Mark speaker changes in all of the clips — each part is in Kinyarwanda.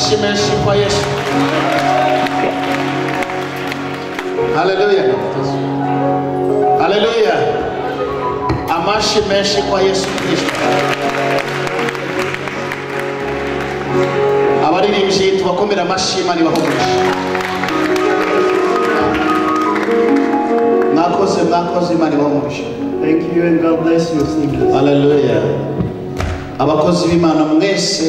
Speaker 1: Amashi menshi kwa Yesu. Hallelujah. Hallelujah. Amashi menshi kwa Yesu Kristo. Abaririmbyi tubakomera amashi Imana ibahumurishe. Mwakoze Imana ibahumurishe.
Speaker 2: Thank you and God bless you, singers.
Speaker 1: Hallelujah. Abakozi b'Imana mwese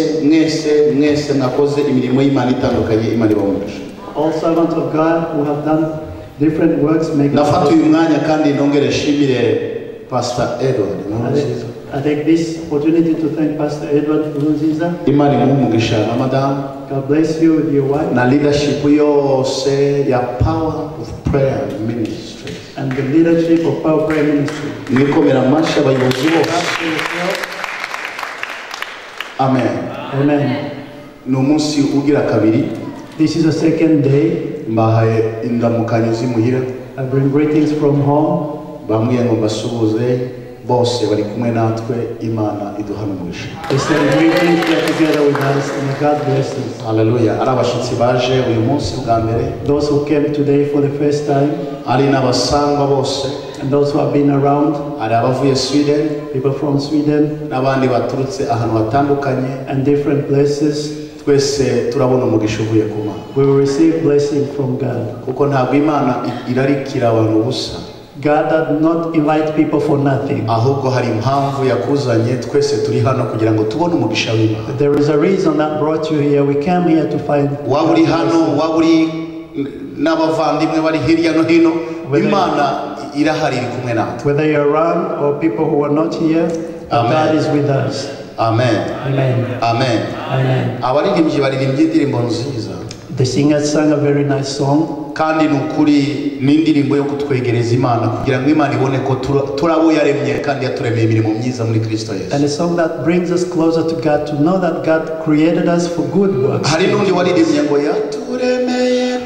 Speaker 1: mwakoze imirimo y'Imana itandukanye Imana ibahumurishe.
Speaker 2: All servants of God who have done different works make
Speaker 1: Nafata uyu mwanya kandi nongere shimire Pastor Edward.
Speaker 2: I take this opportunity to thank Pastor Edward Nkurunziza.
Speaker 1: Imana imumugisha na madam.
Speaker 2: God bless you with your wife.
Speaker 1: Na leadership yose ya Power of Prayer Ministry.
Speaker 2: And the leadership of Power Prayer Ministry.
Speaker 1: Mwikomera amashi abayobozi bose. Amen.
Speaker 2: Amen.
Speaker 1: Numunsi ugira kabiri.
Speaker 2: This is the second day.
Speaker 1: Mbahaye indamukanyo zimuhira.
Speaker 2: I bring greetings from home.
Speaker 1: Bamwe ngo mbasuhuze bose bari kumwe natwe Imana iduhana umugisha.
Speaker 2: They send greetings together with us and God bless us.
Speaker 1: Hallelujah. Ari abashitsi baje uyu munsi bwa mbere.
Speaker 2: Those who came today for the first time.
Speaker 1: Ari n'abasangwa bose.
Speaker 2: And those who have been around.
Speaker 1: Ari abavuye Sweden.
Speaker 2: People from Sweden.
Speaker 1: N'abandi baturutse ahantu hatandukanye.
Speaker 2: And different places.
Speaker 1: Twese turabona umugisha uvuye ku Mana.
Speaker 2: We will receive blessing from God.
Speaker 1: Kuko ntabwo Imana irarikira abantu busa.
Speaker 2: God does not invite people for nothing.
Speaker 1: Ahubwo hari impamvu yakuzanye twese turi hano kugira ngo tubone umugisha w'Imana.
Speaker 2: There is a reason that brought you here. We came here to find.
Speaker 1: Waburi hano, waburi n'abavandimwe bari hirya no hino, Imana irahari iri kumwe natwe.
Speaker 2: Whether you're around or people who are not here, God is with us.
Speaker 1: Amen.
Speaker 2: Amen.
Speaker 1: Amen.
Speaker 2: Amen.
Speaker 1: Abaririmbyi baririmbye indirimbo nziza.
Speaker 2: The singers sang a very nice song.
Speaker 1: Kandi nukuri n'indirimbo yo kutwegereza Imana kugira ngo Imana ibone ko turabo yaremye kandi yaturemeye imirimo myiza muri Kristo Yesu.
Speaker 2: And a song that brings us closer to God, to know that God created us for good works.
Speaker 1: Hari n'undi waririmbye ngo yaturemeye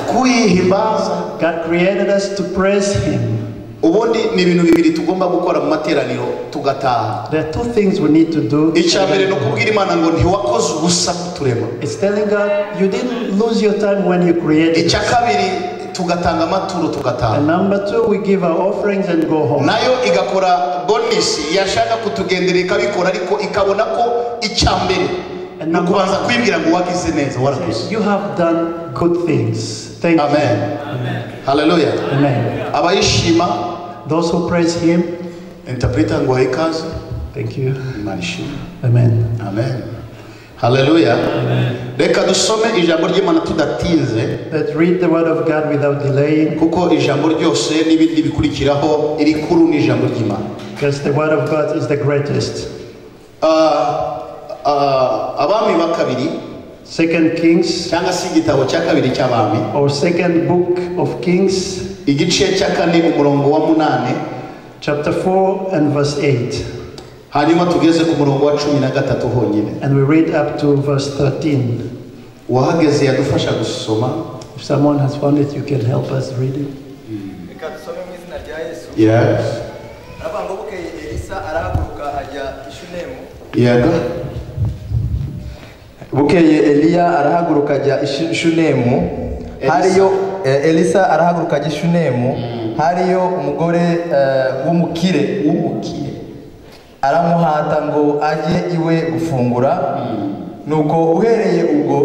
Speaker 1: kuyihimbaza.
Speaker 2: God created us to praise Him.
Speaker 1: Ubundi ni ibintu bibiri tugomba gukora mu materaniro tugataha.
Speaker 2: There are two things we need to do.
Speaker 1: Icyambere no kubwira Imana ngo ntiwakoze ubusa kuturema.
Speaker 2: It's telling God you didn't lose your time when you created.
Speaker 1: Icyakabiri tugatanga amaturo tugataha.
Speaker 2: And number two, we give our offerings and go home.
Speaker 1: Nayo igakora bonus yashaka kutugendera ikabikora ariko ikabona ko icyambere no kubanza kwibwira ngo wagize neza warakoze.
Speaker 2: You have done good things. Thank you.
Speaker 1: Amen.
Speaker 2: Amen.
Speaker 1: Hallelujah.
Speaker 2: Amen.
Speaker 1: Abayishima,
Speaker 2: those who praise Him,
Speaker 1: interpreter ngo hayikaze.
Speaker 2: Thank you.
Speaker 1: Imanishima.
Speaker 2: Amen.
Speaker 1: Amen. Hallelujah.
Speaker 2: Amen.
Speaker 1: Reka dusome ijambo ry'Imana tudatinze.
Speaker 2: Let's read the word of God without delaying.
Speaker 1: Kuko ijambo ryose n'ibindi bikurikiraho iri kuru ni ijambo ry'Imana.
Speaker 2: Because the word of God is the greatest.
Speaker 1: Abami ba kabiri.
Speaker 2: Second Kings,
Speaker 1: cyangwa se igitabo cya kabiri cy'abami,
Speaker 2: or second book of Kings,
Speaker 1: igice cya kane umurongo wa 8,
Speaker 2: chapter 4 and verse 8.
Speaker 1: hanyuma tugeze ku murongo wa 13 honyine.
Speaker 2: And we read up to verse 13.
Speaker 1: Wahageze yadufasha gusoma.
Speaker 2: If someone has found it, you can help us read it.
Speaker 1: Yes. Yego.
Speaker 3: Bukeye Eliya arahaguruka ajya Shunemu. Hariyo Elisa arahaguruka ajya Shunemu. Hariyo umugore w'umukire aramuhata ngo ajye iwe gufungura. Nuko uhereye ubwo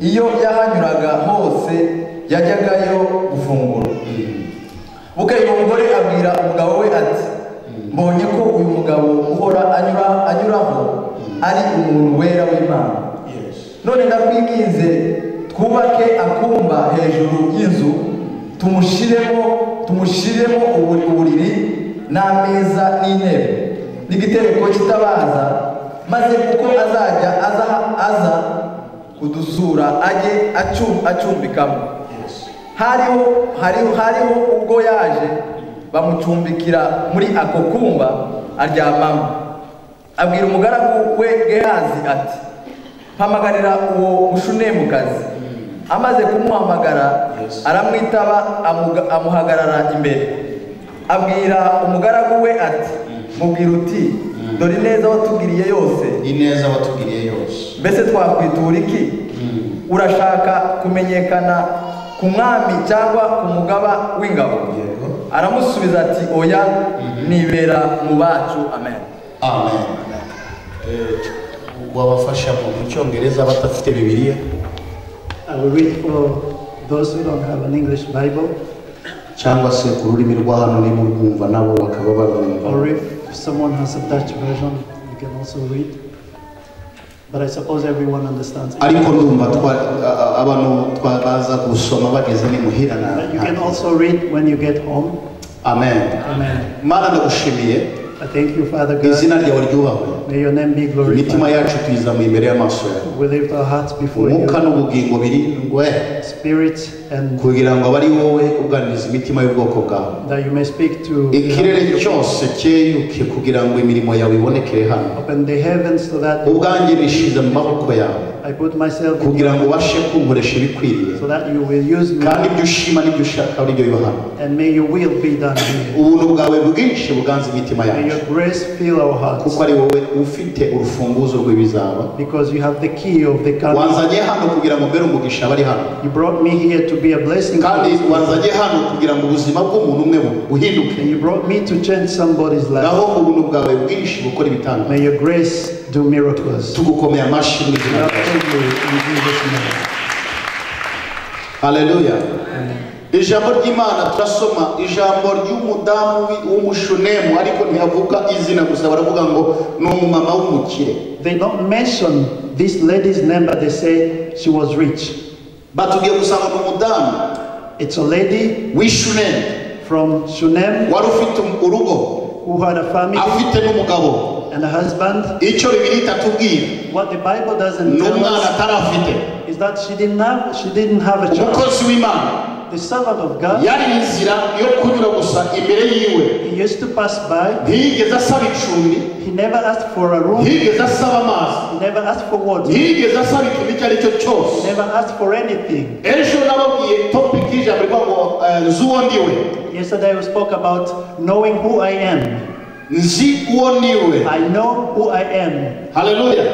Speaker 3: iyo yahanyuraga hose yajyagayo gufungura. Bukeye umugore abwira umugabo we ati, mbonye ko uyu mugabo uhora anyuraho ari umuntu wera w'Imana. None ndakwinginze twubake akumba hejuru y'inzu, tumushiremo uburiri n'ameza n'intebe n'igitereko kitabaza, maze kuko azajya aza kudusura ajye acumbikamo. Hariho ubwo yaje bamucumbikira muri ako kumba aryamamo. Abwira umugaragu we Gehazi ati, mpamagarira uwo mushunemukazi. Amaze kumuhamagara aramwitaba amuhagarara imbere. Abwira umugaragu we ati, mubwira uti, dore ineza watugiriye yose
Speaker 1: ineza watugiriye yose
Speaker 3: mbese twakwitura iki urashaka kumenyekana ku mwami cyangwa ku mugaba w'ingabo aramusubiza ati oya nibera mu bacu amen
Speaker 1: amen wabafasha mu cyongereza batafite bibiliya
Speaker 2: I will read for those who don't have an English Bible,
Speaker 1: cyangwa se ku rurimi rwa hano niba urwumva nabo bakaba barwumva
Speaker 2: or if someone has a Dutch version, you can also read. But I suppose everyone understands it.
Speaker 1: ariko ndumva abantu twabaza gusoma bageze ni muhira
Speaker 2: But you can also read when you get home.
Speaker 1: amen
Speaker 2: Amen.
Speaker 1: mana ndagushimiye
Speaker 2: I thank you, Father God.
Speaker 1: izina ryawe ryubahwe
Speaker 2: May your name be
Speaker 1: imitima
Speaker 2: glorified.
Speaker 1: yacu tuyizamuye imbere y'amaso yawe
Speaker 2: We lift our hearts before
Speaker 1: umwuka
Speaker 2: you.
Speaker 1: n'ubugingo birindwe
Speaker 2: Spirit, and
Speaker 1: kugira ngo abe ari wowe uganiriza imitima y'ubwoko bwawe
Speaker 2: that you may speak to
Speaker 1: ikirere cyose cyeyuke kugira ngo imirimo yawe ibonekere hano
Speaker 2: open the heavens so that
Speaker 1: ubwanjye nishize mu maboko yawe
Speaker 2: I put myself in
Speaker 1: kugira ngo ubashe kunkoresha ibikwiriye
Speaker 2: so that you will use me,
Speaker 1: kandi ibyo ushima n'ibyo ushaka ari byo biba hano
Speaker 2: and may your will be done here.
Speaker 1: ubuntu bwawe bwinshi buganza imitima
Speaker 2: May
Speaker 1: yacu
Speaker 2: your grace fill our hearts,
Speaker 1: kuko ari wowe ufite urufunguzo rw'ibizaba
Speaker 2: because you have the key of the coming.
Speaker 1: wanzanye hano kugira ngo mbere umugisha abari hano
Speaker 2: You brought me here to be a blessing to
Speaker 1: kandi
Speaker 2: these people.
Speaker 1: wanzanye hano kugira ngo ubuzima bw'umuntu umwe buhinduke
Speaker 2: And you brought me to change somebody's life.
Speaker 1: naho ubuntu bwawe bwinshi bukora ibitangaza
Speaker 2: May your grace do miracles.
Speaker 1: tugukomeye amashyi mu izina
Speaker 2: I
Speaker 1: ryawe
Speaker 2: thank you in Jesus' name.
Speaker 1: haleluya ijambo ry'imana turasoma ijambo ry'umudamu w'umushunemu ariko ntihavuga izina gusa baravuga ngo ni umumama w'umukire
Speaker 2: They don't mention this lady's name, but they say she was rich.
Speaker 1: batubwiye gusanga ni umudamu
Speaker 2: It's a lady
Speaker 1: w'ishunemu
Speaker 2: from Shunem
Speaker 1: wari ufite urugo
Speaker 2: who had a family
Speaker 1: afite n'umugabo
Speaker 2: and a husband.
Speaker 1: icyo bibiri itatubwira
Speaker 2: What the Bible doesn't
Speaker 1: ni
Speaker 2: tell
Speaker 1: umwana
Speaker 2: us
Speaker 1: atarafite
Speaker 2: is that she didn't have a child.
Speaker 1: umukozi w'imana
Speaker 2: The servant of God,
Speaker 1: yari inzira yo kunyura gusa imbere yiwe
Speaker 2: he used to pass by.
Speaker 1: ntiyigeze asaba icumbi
Speaker 2: He never asked for a room.
Speaker 1: ntiyigeze asaba amazi
Speaker 2: He never asked for water. He
Speaker 1: ntiyigeze asaba ikintu icyo ari cyo cyose
Speaker 2: never asked for anything.
Speaker 1: ejo nababwiye topiki y'ijambo rivuga ngo nzi uwo ndiwe
Speaker 2: Yesterday we spoke about knowing who I am.
Speaker 1: nzi uwo ndiwe
Speaker 2: I know who I am.
Speaker 1: haleluya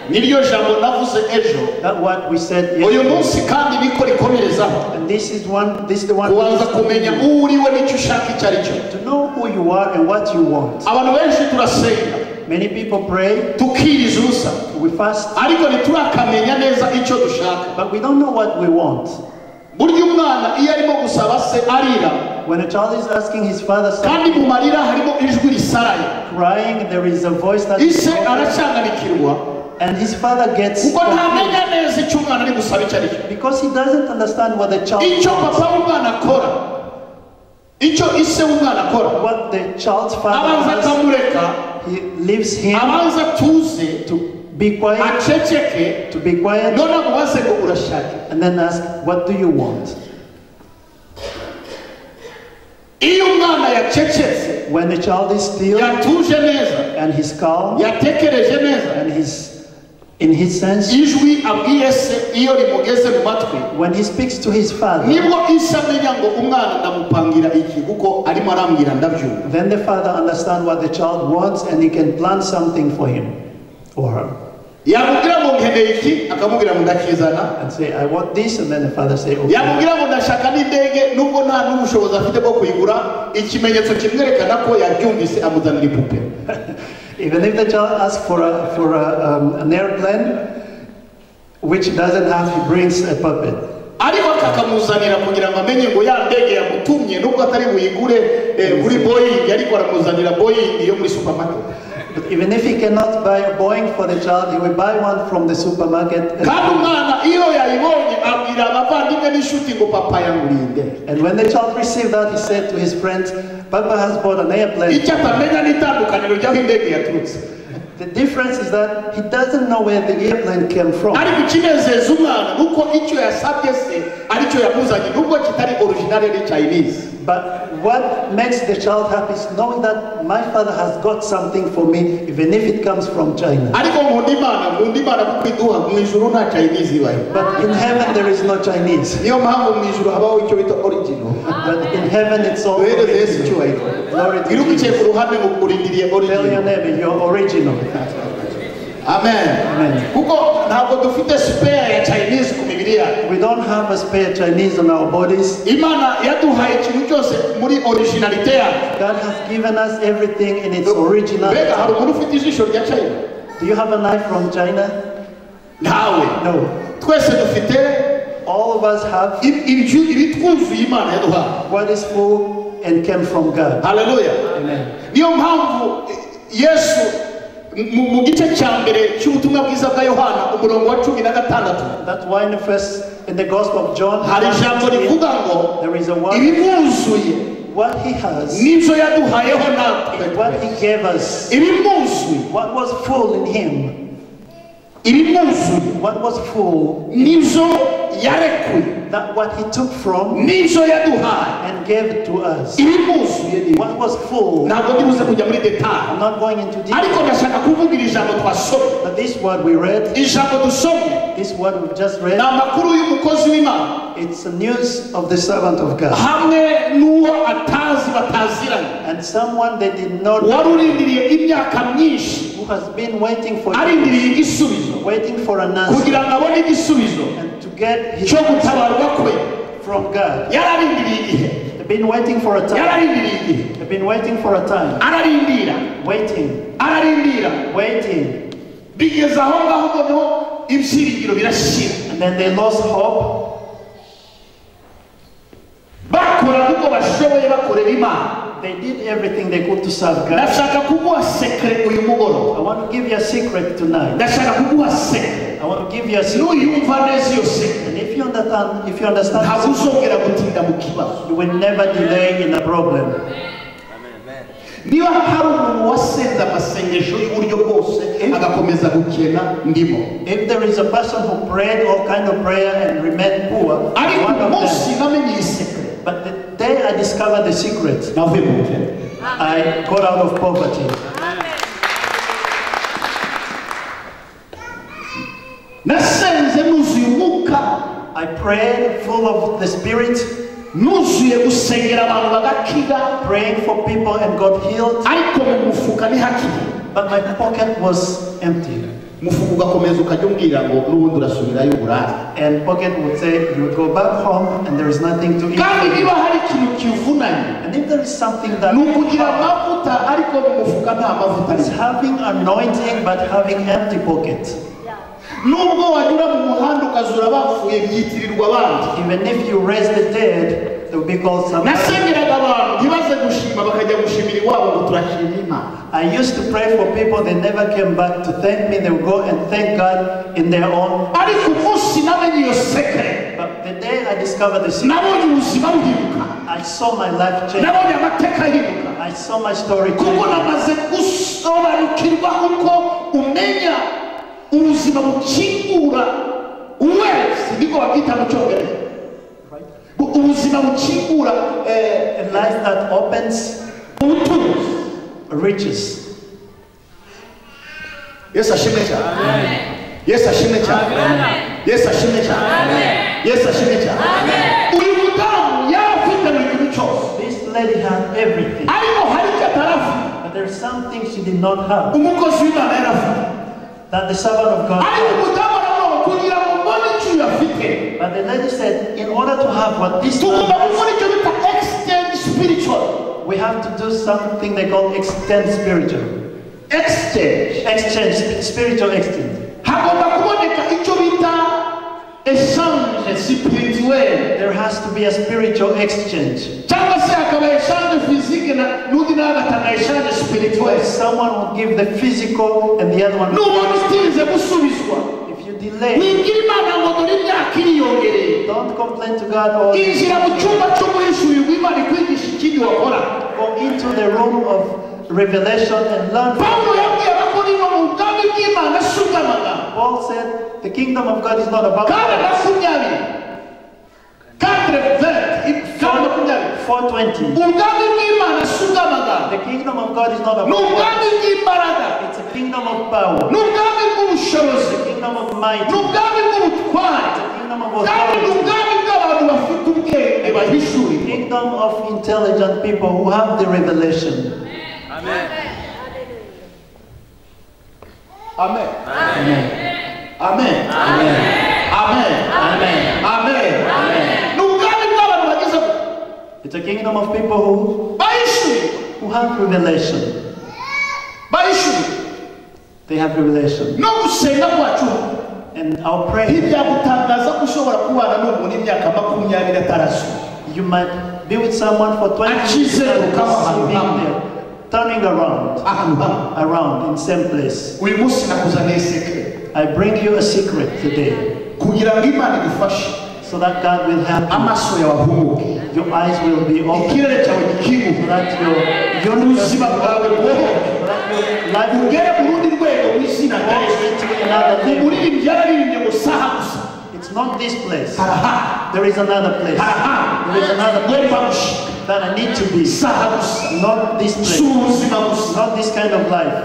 Speaker 1: niryo jambo navuze ejo
Speaker 2: That's what we said
Speaker 1: uyu
Speaker 2: yesterday.
Speaker 1: munsi kandi niko rikomerezaho
Speaker 2: And this is the one
Speaker 1: kubanza kumenya uwo uriwe n'icyo ushaka icyo ari cyo
Speaker 2: to know who you are and what you want.
Speaker 1: abantu benshi turasenga
Speaker 2: Many people pray,
Speaker 1: tukiriza ubusa
Speaker 2: we fast,
Speaker 1: ariko ntiturakamenya neza icyo dushaka
Speaker 2: but we don't know what we want.
Speaker 1: burya umwana iyo arimo gusaba se arira
Speaker 2: When a child is asking his father
Speaker 1: kandi
Speaker 2: something,
Speaker 1: mu marira harimo ijwi risaraye
Speaker 2: crying, there is a voice that
Speaker 1: ise aracyanganikirwa
Speaker 2: and his father gets
Speaker 1: kuko
Speaker 2: confused
Speaker 1: ntamenya neza icyo umwana ari gusaba icyo ari cyo
Speaker 2: because he doesn't understand what the child
Speaker 1: icyo
Speaker 2: wants.
Speaker 1: papa w'umwana akora icyo ise w'umwana akora
Speaker 2: What the child's father
Speaker 1: abanza
Speaker 2: does,
Speaker 1: akamureka
Speaker 2: he leaves him
Speaker 1: abanza atuze
Speaker 2: to be quiet,
Speaker 1: aceceke
Speaker 2: to be quiet,
Speaker 1: none amubaze ngo urashaka
Speaker 2: and then ask, what do you want?
Speaker 1: iyo umwana yacecetse
Speaker 2: When the child is still
Speaker 1: yatuje neza
Speaker 2: and he's calm
Speaker 1: yatekereje neza
Speaker 2: and he's in his sense,
Speaker 1: ijwi abwiye se iyo rimugeze mu matwi
Speaker 2: when he speaks to his father,
Speaker 1: nibwo ise amenya ngo umwana ndamupangira iki kuko arimo arambwira ndabyumva
Speaker 2: then the father understands what the child wants and he can plan something for him or her
Speaker 1: yamubwira ngo nkeneye iki akamubwira ngo ndakizana
Speaker 2: and say, I want this, and then the father say, okay.
Speaker 1: yamubwira ngo ndashaka n'indege nubwo nta n'ubushobozi afite bwo kuyigura ikimenyetso kimwerekana ko yabyumvise amuzanira ipupe
Speaker 2: Even if the child asks for an airplane, which doesn't have, he brings a puppet.
Speaker 1: ariko akakamuzanira kugira ngo amenye ngo ya ndege yamutumye nubwo atari buyigure kuri boyingi ariko aramuzanira boyingi yo muri supermarket
Speaker 2: But even if he cannot buy a Boeing for the child, he will buy one from the supermarket.
Speaker 1: kandi umwana iyo yayibonye abwira abavandimwe n'inshuti ngo papa yanguriye indege
Speaker 2: And when the child received that, he said to his friends, Papa has bought an airplane.
Speaker 1: icyo atamenya n'itandukaniro ry'aho indege yaturutse
Speaker 2: The difference is that he doesn't know where the airplane came from.
Speaker 1: ariko ikinezeza umwana nuko icyo yasabye se aricyo yamuzanye nubwo kitari original ari Chinese.
Speaker 2: But what makes the child happy is knowing that my father has got something for me, even if it comes from China.
Speaker 1: ariko mu ndimana kuko iduha mu ijuru nta Chinese ibayo
Speaker 2: But in heaven there is no Chinese.
Speaker 1: niyo mpamvu mu ijuru habaho icyo bita original
Speaker 2: But in heaven it's all
Speaker 1: duhereze
Speaker 2: glory
Speaker 1: yesu
Speaker 2: to you.
Speaker 1: icyubahiro
Speaker 2: Glory to
Speaker 1: wirukiye ku
Speaker 2: Jesus.
Speaker 1: ruhande ngo urindiriye
Speaker 2: Tell your
Speaker 1: original.
Speaker 2: neighbor you're original.
Speaker 1: Amen.
Speaker 2: Amen.
Speaker 1: Kuko ntabwo dufite spare ya Chinese ku mibiri yacu.
Speaker 2: We don't have a spare Chinese on our bodies.
Speaker 1: Imana yaduhaye ikintu cyose muri originalite yacu.
Speaker 2: God has given us everything in its original.
Speaker 1: Mbega hari umuntu ufite ijisho rya China?
Speaker 2: Do you have a knife from China?
Speaker 1: Ntawe.
Speaker 2: No.
Speaker 1: Twese dufite
Speaker 2: All of us have
Speaker 1: ibitwuzuye Imana yaduhaye.
Speaker 2: what is full and came from God.
Speaker 1: Haleluya.
Speaker 2: Amen.
Speaker 1: Niyo mpamvu Yesu mu gice cya mbere cy'ubutumwa bwiza bwa Yohana umurongo wa 16
Speaker 2: That's why in the Gospel of John,
Speaker 1: hari ijambo rivuga ngo
Speaker 2: there is a word,
Speaker 1: ibimwuzuye
Speaker 2: what he has,
Speaker 1: n'ibyo yaduhayeho natwe.
Speaker 2: what he gave us,
Speaker 1: Ibimwuzuye,
Speaker 2: what was full in him,
Speaker 1: ibimwuzuye
Speaker 2: what was full,
Speaker 1: n'ibyo yarekuye,
Speaker 2: that what he took from
Speaker 1: n'ibyo yaduhaye.
Speaker 2: and gave to us.
Speaker 1: Ibimwuzuye ni
Speaker 2: What was full,
Speaker 1: ntabwo ndibuze kujya muri detail,
Speaker 2: I'm not going into
Speaker 1: ariko
Speaker 2: detail,
Speaker 1: ndashaka kuvuga iri jambo twasomye.
Speaker 2: but this word we read,
Speaker 1: Ijambo dusomye
Speaker 2: this word we've just
Speaker 1: ni
Speaker 2: read,
Speaker 1: amakuru y'umukozi w'Imana
Speaker 2: it's the news of the servant of God.
Speaker 1: hamwe n'uwo atazi bataziranye,
Speaker 2: And someone they did not,
Speaker 1: wari urindiriye imyaka myinshi,
Speaker 2: who has been waiting for years,
Speaker 1: arindiriye igisubizo
Speaker 2: waiting for an answer,
Speaker 1: kugira ngo abone igisubizo
Speaker 2: and to get his
Speaker 1: cyo
Speaker 2: answer
Speaker 1: gutabarwa kwe.
Speaker 2: from God.
Speaker 1: Yararindiriye igihe,
Speaker 2: They've been waiting for a time.
Speaker 1: yararindiriye igihe,
Speaker 2: They've been waiting for a time.
Speaker 1: ararindira,
Speaker 2: Waiting,
Speaker 1: ararindira,
Speaker 2: waiting.
Speaker 1: bigeze aho ngaho noneho ibyiringiro birashira.
Speaker 2: And then they lost hope.
Speaker 1: Bakora uko bashoboye bakorera Imana.
Speaker 2: They did everything they could to serve God.
Speaker 1: Ndashaka kuguha sekere uyu mugoroba,
Speaker 2: I want to give you a secret tonight.
Speaker 1: ndashaka kuguha sekere.
Speaker 2: I want to give you a secret.
Speaker 1: Nuyumva neza iyo sekere,
Speaker 2: And if you understand,
Speaker 1: ntabwo
Speaker 2: this secret,
Speaker 1: uzongera gutinda mu kibazo.
Speaker 2: you will never delay in a problem.
Speaker 1: Niba hari umuntu wasenze amasengesho y'uburyo bwose agakomeza gukena, ndimo.
Speaker 2: If there is a person who prayed all kind of prayer and remained poor,
Speaker 1: Ariko
Speaker 2: one of
Speaker 1: umunsi
Speaker 2: them.
Speaker 1: namenye iyi sekere,
Speaker 2: But the day I discovered the secret,
Speaker 1: navuye mu bukene.
Speaker 2: I got out of poverty.
Speaker 1: Nasenze nuzuye umwuka,
Speaker 2: I prayed full of the Spirit,
Speaker 1: nuzuye gusengera abantu bagakira,
Speaker 2: praying for people and got healed,
Speaker 1: ariko mu mufuka ntihakiri.
Speaker 2: but my pocket was empty.
Speaker 1: Umufuka ugakomeza ukajya umbwira ngo n'ubundi urasubirayo uburare.
Speaker 2: And pocket would say, you go back home and there is nothing to eat.
Speaker 1: Kandi niba hari ikintu kivunanye,
Speaker 2: And if there is something that
Speaker 1: ni ukugira amavuta ariko mu mufuka nta mavuta
Speaker 2: is
Speaker 1: arimo.
Speaker 2: having anointing but having empty pocket,
Speaker 1: Nubwo wanyura mu muhanda ukazura bapfuye byitirirwa abandi.
Speaker 2: even if you raise the dead, they will be called somebody.
Speaker 1: Nasengeraga abantu ntibaze gushima bakajya gushimira iwabo ngo turashima Imana.
Speaker 2: I used to pray for people, they never came back to thank me, they would go and thank God in their own.
Speaker 1: Ariko umunsi namenye iyo sekere,
Speaker 2: But the day I discovered the secret,
Speaker 1: nabonye ubuzima buhinduka,
Speaker 2: I saw my life change.
Speaker 1: nabonye amateka ahinduka,
Speaker 2: I saw my story
Speaker 1: kuko
Speaker 2: change.
Speaker 1: namaze gusobanukirwa uko umenya ubuzima bukingura wese, niko babyita mu cyongereza, ubuzima bukingura
Speaker 2: A life that opens
Speaker 1: ubutunzi.
Speaker 2: riches.
Speaker 1: Yesu ashimwe cyane, Yesu ashimwe cyane, Yesu ashimwe cyane, Yesu ashimwe cyane. Uyu mudamu yarafite buri kintu cyose,
Speaker 2: This lady had everything,
Speaker 1: ariko hari icyo atarafite.
Speaker 2: but there's something she did not have
Speaker 1: Umukozi w'Imana yarafite,
Speaker 2: that the servant of God
Speaker 1: ariko
Speaker 2: had.
Speaker 1: umudamu aravuga kugira ngo mbone icyo afite,
Speaker 2: But the lady said, in order to have what this
Speaker 1: tugomba
Speaker 2: man
Speaker 1: gukora
Speaker 2: has,
Speaker 1: icyo bita exchange spiritual.
Speaker 2: we have to do something they call extend spiritual.
Speaker 1: Exchange,
Speaker 2: Spiritual extend.
Speaker 1: hagomba kuboneka icyo bita échange spirituel,
Speaker 2: There has to be a spiritual exchange.
Speaker 1: cyangwa se hakaba échange physique na n'undi nawe agatanga échange spirituel.
Speaker 2: Someone will give the physical and the other one.
Speaker 1: Nubona utinze gusubizwa,
Speaker 2: If you delay,
Speaker 1: wibwira Imana ngo dore imyaka iriyongereye,
Speaker 2: don't complain to God or
Speaker 1: injira mu cyumba cyo guhishurirwa Imana ikwigisha ikindi wakora.
Speaker 2: go into the room of revelation and learn.
Speaker 1: Pawulo yabwiye abakorinto mu bwami bw'Imana si ubw'amagambo.
Speaker 2: Paul said, the kingdom of God is not about
Speaker 1: Kandi
Speaker 2: words.
Speaker 1: makumyabiri, kandi
Speaker 2: 4:20.
Speaker 1: ubwami bw'Imana si ubw'amagambo,
Speaker 2: The kingdom of God is not
Speaker 1: ni
Speaker 2: about
Speaker 1: ubwami
Speaker 2: words.
Speaker 1: bw'imbaraga,
Speaker 2: It's a kingdom of power.
Speaker 1: ni ubwami bw'ubushobozi,
Speaker 2: The kingdom of might.
Speaker 1: ni ubwami bw'ubutwari,
Speaker 2: The kingdom of
Speaker 1: kandi ni
Speaker 2: authority.
Speaker 1: ubwami bw'abantu bafite ubwenge bahishurirwa.
Speaker 2: Kingdom of intelligent people who have the revelation.
Speaker 1: Amen.
Speaker 2: Amen.
Speaker 1: Amen. Amen. Amen. Amen. N'ubwami bw'abantu bagize
Speaker 2: It's a kingdom of people who have revelation. They have revelation.
Speaker 1: No gusenga kwacu
Speaker 2: And our prayer,
Speaker 1: ntibyagutangaza ko ushobora kubana n'umuntu imyaka 20 atarasu.
Speaker 2: you might be with someone for 20 years and receiving them, turning around in same place.
Speaker 1: Uyu munsi nakuzaniye secret
Speaker 2: I bring you a secret today
Speaker 1: kugira ngo Imana igufashe
Speaker 2: so that God will help you.
Speaker 1: amaso yawe ahumuke,
Speaker 2: Your eyes will be open
Speaker 1: ikirere cyawe
Speaker 2: so
Speaker 1: gikinguke,
Speaker 2: that your
Speaker 1: ubuzima bwawe bwohoke,
Speaker 2: life will
Speaker 1: ugere mu rundi rwego mu izina rya Yesu.
Speaker 2: to another level.
Speaker 1: Umuririmbyi yararirimbye ngo saha gusa
Speaker 2: It's not this place.
Speaker 1: haraha
Speaker 2: There is another place.
Speaker 1: haraha
Speaker 2: There is another place
Speaker 1: ngomba gushika
Speaker 2: that I need to be.
Speaker 1: saha gusa
Speaker 2: Not this
Speaker 1: si
Speaker 2: place.
Speaker 1: ubuzima gusa.
Speaker 2: Not this kind of life.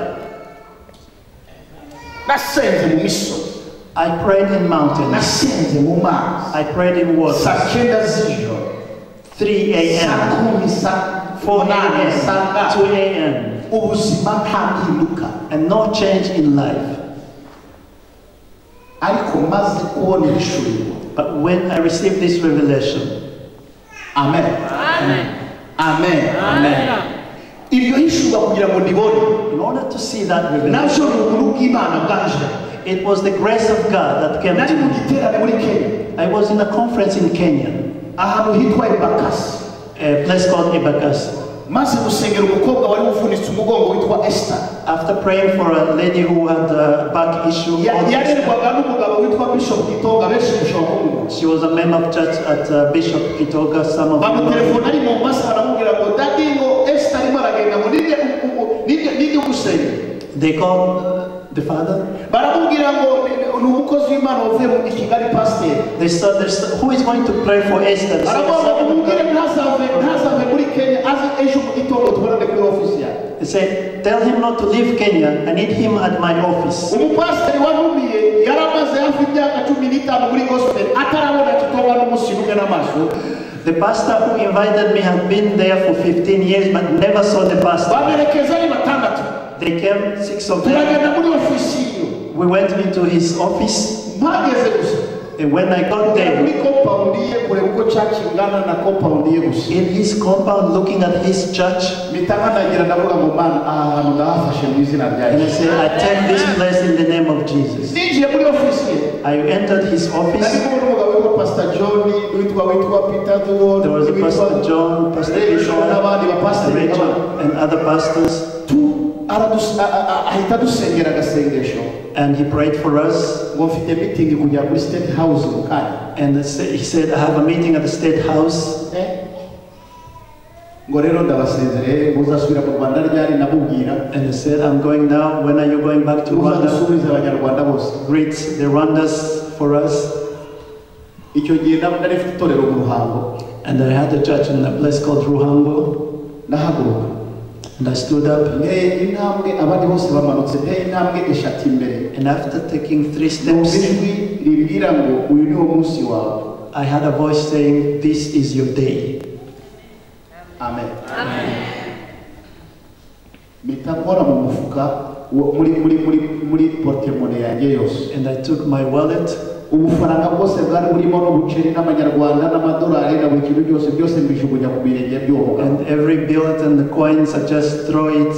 Speaker 1: Nasenze mu misozi,
Speaker 2: I prayed in mountains.
Speaker 1: nasenze mu mazi,
Speaker 2: I prayed in water.
Speaker 1: saa 9 z'ijoro,
Speaker 2: 3 a.m.
Speaker 1: saa 10, saa
Speaker 2: 4
Speaker 1: 8, saa
Speaker 2: a.m. 2 a.m.
Speaker 1: ubuzima nta mpinduka.
Speaker 2: And no change in life.
Speaker 1: Ariko maze kubona ibishurirwa.
Speaker 2: But when I received this revelation,
Speaker 1: Amen. Amen.
Speaker 2: Amen.
Speaker 1: Iryo hishurwa kugira ngo ndibone,
Speaker 2: In order to see that revelation,
Speaker 1: nabyo ni ubuntu bw'Imana bwanje.
Speaker 2: it was the grace of God that came
Speaker 1: Nari
Speaker 2: to
Speaker 1: mu
Speaker 2: me.
Speaker 1: giterane muri Kenya,
Speaker 2: I was in a conference in Kenya,
Speaker 1: ahantu hitwa Embakasi,
Speaker 2: a place called Ibakasi.
Speaker 1: maze gusengera umukobwa wari uvunitse umugongo witwa Esther.
Speaker 2: After praying for a lady who had a back issue,
Speaker 1: Yarerwaga n'umugabo witwa Bishop Kitonga, benshi mushobora kumubona.
Speaker 2: she was a member of church at Bishop Kitoga. Some of you know.
Speaker 1: Bamutelefona ari mu Mombasa, baramubwira ngo dadi ngo Esther arimo aragenda ngo ninde umusenge.
Speaker 2: They called the father.
Speaker 1: Baramubwira ngo ni umukozi w'Imana wavuye mu Kigali pastor.
Speaker 2: They said, who is going to pray for Esther? They said,
Speaker 1: Aravuga ngo umubwire ntazave muri Kenya aze ejo mu gitondo tubonane kuri office yawe.
Speaker 2: They said, tell him not to leave Kenya. I need him at my office.
Speaker 1: Umupasiteri wanumiye yaramaze hafi imyaka 15 muri gospel atarabona Kitonga n'umunsi n'umwe n'amaso.
Speaker 2: The pastor who invited me had been there for 15 years but never saw the pastor.
Speaker 1: Bamerekeza ari batandatu.
Speaker 2: They came, 6 of them.
Speaker 1: Turagenda muri office yiwe.
Speaker 2: We went into his office,
Speaker 1: Mpageze gusa.
Speaker 2: and when I got there,
Speaker 1: Muri compound ye kureba uko church ingana na compound ye gusa.
Speaker 2: in his compound, looking at his church,
Speaker 1: Mitanga nagira ndavuga ngo man aha hantu ndahafashe mu izina rya
Speaker 2: and I
Speaker 1: Yesu.
Speaker 2: said, I take this place in the name of Jesus.
Speaker 1: Ninjiye muri office ye.
Speaker 2: I entered his
Speaker 1: Nari
Speaker 2: office.
Speaker 1: kubona umugabo witwa Pastor John, witwa Peter Duo,
Speaker 2: There was a Pastor John, Pastor
Speaker 1: Rachel n'abandi
Speaker 2: Bishop,
Speaker 1: bapasiteri
Speaker 2: Rachel, and other pastors.
Speaker 1: ahita dusengera agasengesho
Speaker 2: And he prayed for us.
Speaker 1: ngo mfite meeting kujya kuri State House mu kanya.
Speaker 2: And he said, I have a meeting at the State House.
Speaker 1: Ngo rero ndabasezereye muzasubira mu Rwanda ryari nabubwira.
Speaker 2: And he said, I'm going now. When are you going back to Rwanda?
Speaker 1: Muzadusubiza abanyarwanda bose.
Speaker 2: Greet the Rwandas for us.
Speaker 1: Icyo gihe nari mfite itorero mu Ruhango.
Speaker 2: And I had a church in a place called Ruhango.
Speaker 1: Ndahaguruka.
Speaker 2: And I stood up.
Speaker 1: Nteye intambwe abandi bose bamanutse, nteye intambwe 3 imbere.
Speaker 2: And after taking 3
Speaker 1: Mu
Speaker 2: steps,
Speaker 1: ijwi rimbwira ngo uyu ni wo munsi wawe.
Speaker 2: I had a voice saying, this is your day.
Speaker 1: Amen. Mpita nkora mu mufuka muri portemone yanjye yose.
Speaker 2: And I took my wallet,
Speaker 1: Ubufaranga bwose bwari burimo n'ubuceri n'amanyarwanda n'amadolari na buri kintu byose mbijugunya ku birenge by'uwo
Speaker 2: and every billet and the coins, I just throw it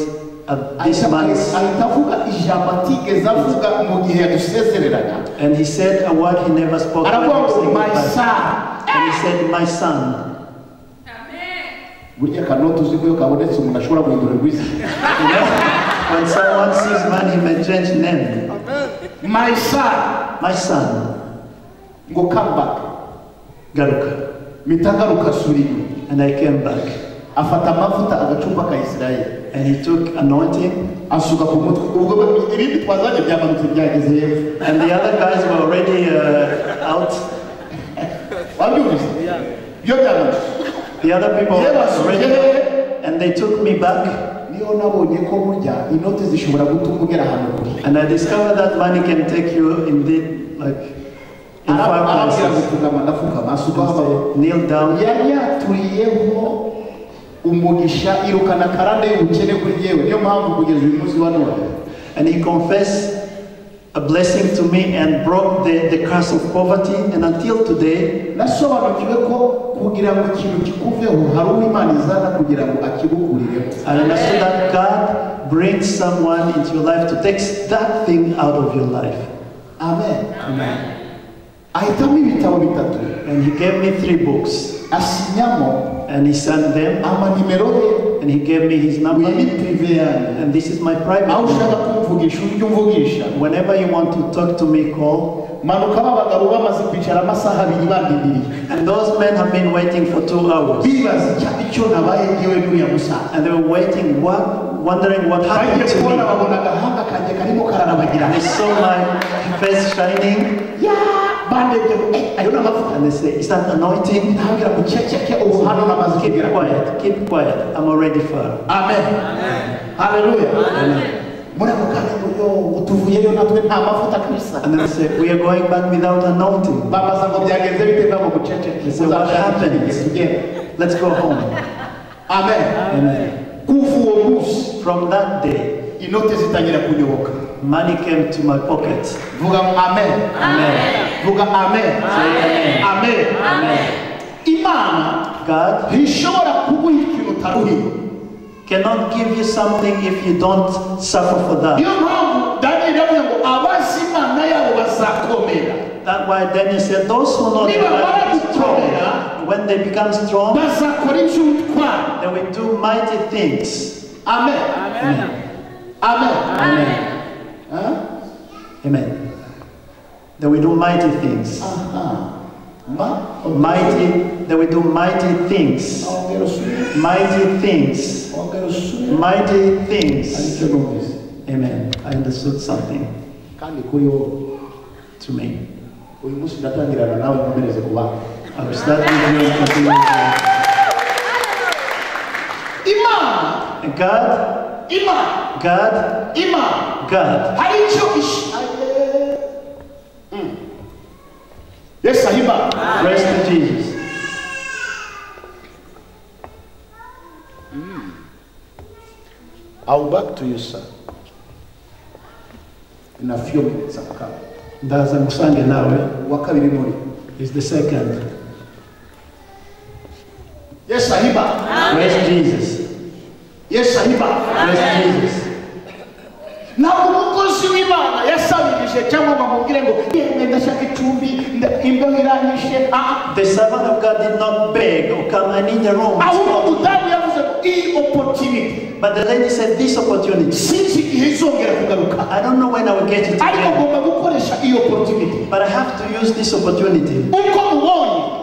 Speaker 2: at this man's.
Speaker 1: ahita avuga ijambo atigeze avuga mu gihe yadusezereraga.
Speaker 2: And he said a word he never spoke. when he
Speaker 1: Aravuga
Speaker 2: was
Speaker 1: ngo
Speaker 2: saying
Speaker 1: my
Speaker 2: goodbye.
Speaker 1: son.
Speaker 2: And he said, my son.
Speaker 1: Burya kanoti uzi ko iyo kabonetse umuntu ashobora guhindurirwa izina.
Speaker 2: You know, when someone sees money, he may change name.
Speaker 1: My son.
Speaker 2: My son,
Speaker 1: Ngo come back.
Speaker 2: Garuka.
Speaker 1: Mpita ngaruka nsubira inyuma.
Speaker 2: And I came back.
Speaker 1: Afata amavuta agacupa ka Isirayeli.
Speaker 2: And he took anointing.
Speaker 1: Asuka ku mutwe. Ubwo ibindi twazanye byamanutse byageze hepfo.
Speaker 2: And the other guys were already out.
Speaker 1: Wabyumvise? Byo byamanutse.
Speaker 2: The other people were already out. And they took me back.
Speaker 1: Niyo nabonye ko burya inoti zishobora gutuma ugera ahantu kure.
Speaker 2: And I discovered that money can take you indeed, like, in far
Speaker 1: arabwira
Speaker 2: places.
Speaker 1: gupfukama ndapfukama asukaho amaboko
Speaker 2: Kneel down.
Speaker 1: yari yaturiyeho umugisha irukana karande y'ubukene kuri yewe niyo mpamvu kugeza uyu munsi wa none
Speaker 2: And he confessed a blessing to me and broke the curse of poverty. And until today,
Speaker 1: nasobanukiwe ko kugira ngo ikintu kikuveho hari uwo Imana izana kugira ngo akigukurireho.
Speaker 2: I understood that God brings someone into your life to take that thing out of your life.
Speaker 1: Amen.
Speaker 2: Amen.
Speaker 1: ahitamo ibitabo bitatu
Speaker 2: And he gave me 3 books.
Speaker 1: asinyamo
Speaker 2: And he sent them.
Speaker 1: amanimero ye
Speaker 2: And he gave me his number.
Speaker 1: uyu ni prive yanjye
Speaker 2: And this is my private
Speaker 1: aho ushaka
Speaker 2: number.
Speaker 1: kumvugisha ujye umvugisha
Speaker 2: Whenever you want to talk to me, call.
Speaker 1: manuka abagabo bamaze kwicara amasaha abiri bandindiriye
Speaker 2: And those men have been waiting for 2 hours.
Speaker 1: bibaza icyo nabaye ngewe n'uriya musaza
Speaker 2: And they were waiting, wondering what happened
Speaker 1: bagiye
Speaker 2: to
Speaker 1: kubona
Speaker 2: me.
Speaker 1: babona agahanga kanjye karimo kararabagirana
Speaker 2: And they saw my face shining.
Speaker 1: bandebye ayo ni amavuta
Speaker 2: And they say, is that anointing?
Speaker 1: ntabwira ngo ceceke ubu hano namaze
Speaker 2: Keep
Speaker 1: kugera
Speaker 2: quiet, keep quiet. I'm already far.
Speaker 1: amen haleluya muri ako kanya ngo utuvuyeyo natwe nta mavuta kabisa
Speaker 2: And then they say, we are going back without anointing.
Speaker 1: babaza ngo byagenze bite ngo muceceke
Speaker 2: They say, what happened? Let's go home.
Speaker 1: amen
Speaker 2: Amen.
Speaker 1: kuva uwo munsi
Speaker 2: From that day,
Speaker 1: inote zitangira kunyoboka
Speaker 2: money came to my pocket.
Speaker 1: vuga ngo amen vuga amen amen imana
Speaker 2: God
Speaker 1: ntishobora kuguha ikintu utaruhiye
Speaker 2: cannot give you something if you don't suffer for that.
Speaker 1: niyo mpamvu daniyeli yavuze ngo abazi imana yabo bazakomera
Speaker 2: That's why Daniel said, those who know the God is strong, when they become strong,
Speaker 1: bazakora icyo utwara
Speaker 2: they will do mighty things.
Speaker 1: amen amen
Speaker 2: Amen.
Speaker 1: Huh?
Speaker 2: Amen. They will do mighty things. They will do mighty things.
Speaker 1: ongera usubire
Speaker 2: Mighty things.
Speaker 1: ongera usubire
Speaker 2: Mighty things.
Speaker 1: aricyo numvise
Speaker 2: Amen. I understood something
Speaker 1: kandi kuri wowe
Speaker 2: to me.
Speaker 1: uyu munsi ndatangirana nawe nkomereze ku bandi
Speaker 2: I will start with you and continue with
Speaker 1: imana
Speaker 2: you. God, God,
Speaker 1: hari icyo yesu ahimba
Speaker 2: praise to Jesus.
Speaker 1: I'll back to you sir in a few minutes I'm coming
Speaker 2: Ndaza ngusange nawe
Speaker 1: wa kabiri muri
Speaker 2: is the second.
Speaker 1: yesu ahimba
Speaker 2: Praise Jesus.
Speaker 1: yesu ahimba
Speaker 2: Praise Jesus.
Speaker 1: ntabwo umukozi w'imana yasabirije cyangwa bamubwire ngo yemwe ndashaka icumbi imbeho iranyishe
Speaker 2: The servant of God did not beg or come, I need a room.
Speaker 1: ahubwo umudamu yavuze ngo iyi opportunity
Speaker 2: But the lady said, this opportunity,
Speaker 1: sinzi igihe izongera kugaruka
Speaker 2: I don't know when I will get it
Speaker 1: ariko
Speaker 2: again,
Speaker 1: ngomba gukoresha iyi opportunity
Speaker 2: but I have to use this opportunity.
Speaker 1: uko mubonye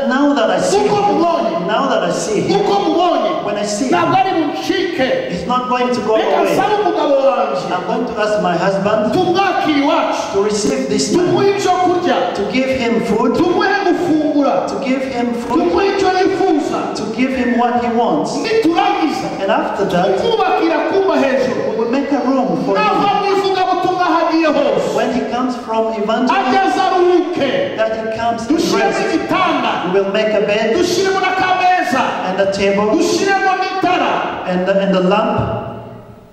Speaker 2: Now that I see
Speaker 1: uko
Speaker 2: him,
Speaker 1: mubonye
Speaker 2: now that I see him,
Speaker 1: uko mubonye
Speaker 2: when I see
Speaker 1: ntabwo
Speaker 2: him,
Speaker 1: ari buncike
Speaker 2: he's not going to go
Speaker 1: reka
Speaker 2: away.
Speaker 1: nsaba umugabo wanjye
Speaker 2: I'm going to ask my husband
Speaker 1: tumwakire iwacu
Speaker 2: to receive this man,
Speaker 1: tumuhe icyo kurya
Speaker 2: to give him food,
Speaker 1: tumuhe gufungura
Speaker 2: to give him food,
Speaker 1: tumuhe icyo yifuza
Speaker 2: to give him what he wants.
Speaker 1: niturangiza
Speaker 2: And after that,
Speaker 1: kumubakira kumba hejuru
Speaker 2: we will make a room for
Speaker 1: nava
Speaker 2: him.
Speaker 1: mu ivugabutumwa hagiye hose
Speaker 2: When he comes from evangelism,
Speaker 1: ageze aruhuke
Speaker 2: that he comes to
Speaker 1: dushyiremo
Speaker 2: rest.
Speaker 1: igitanda
Speaker 2: We will make a bed
Speaker 1: dushyiremo n'akameza
Speaker 2: and a table
Speaker 1: dushyiremo n'itara
Speaker 2: and the lamp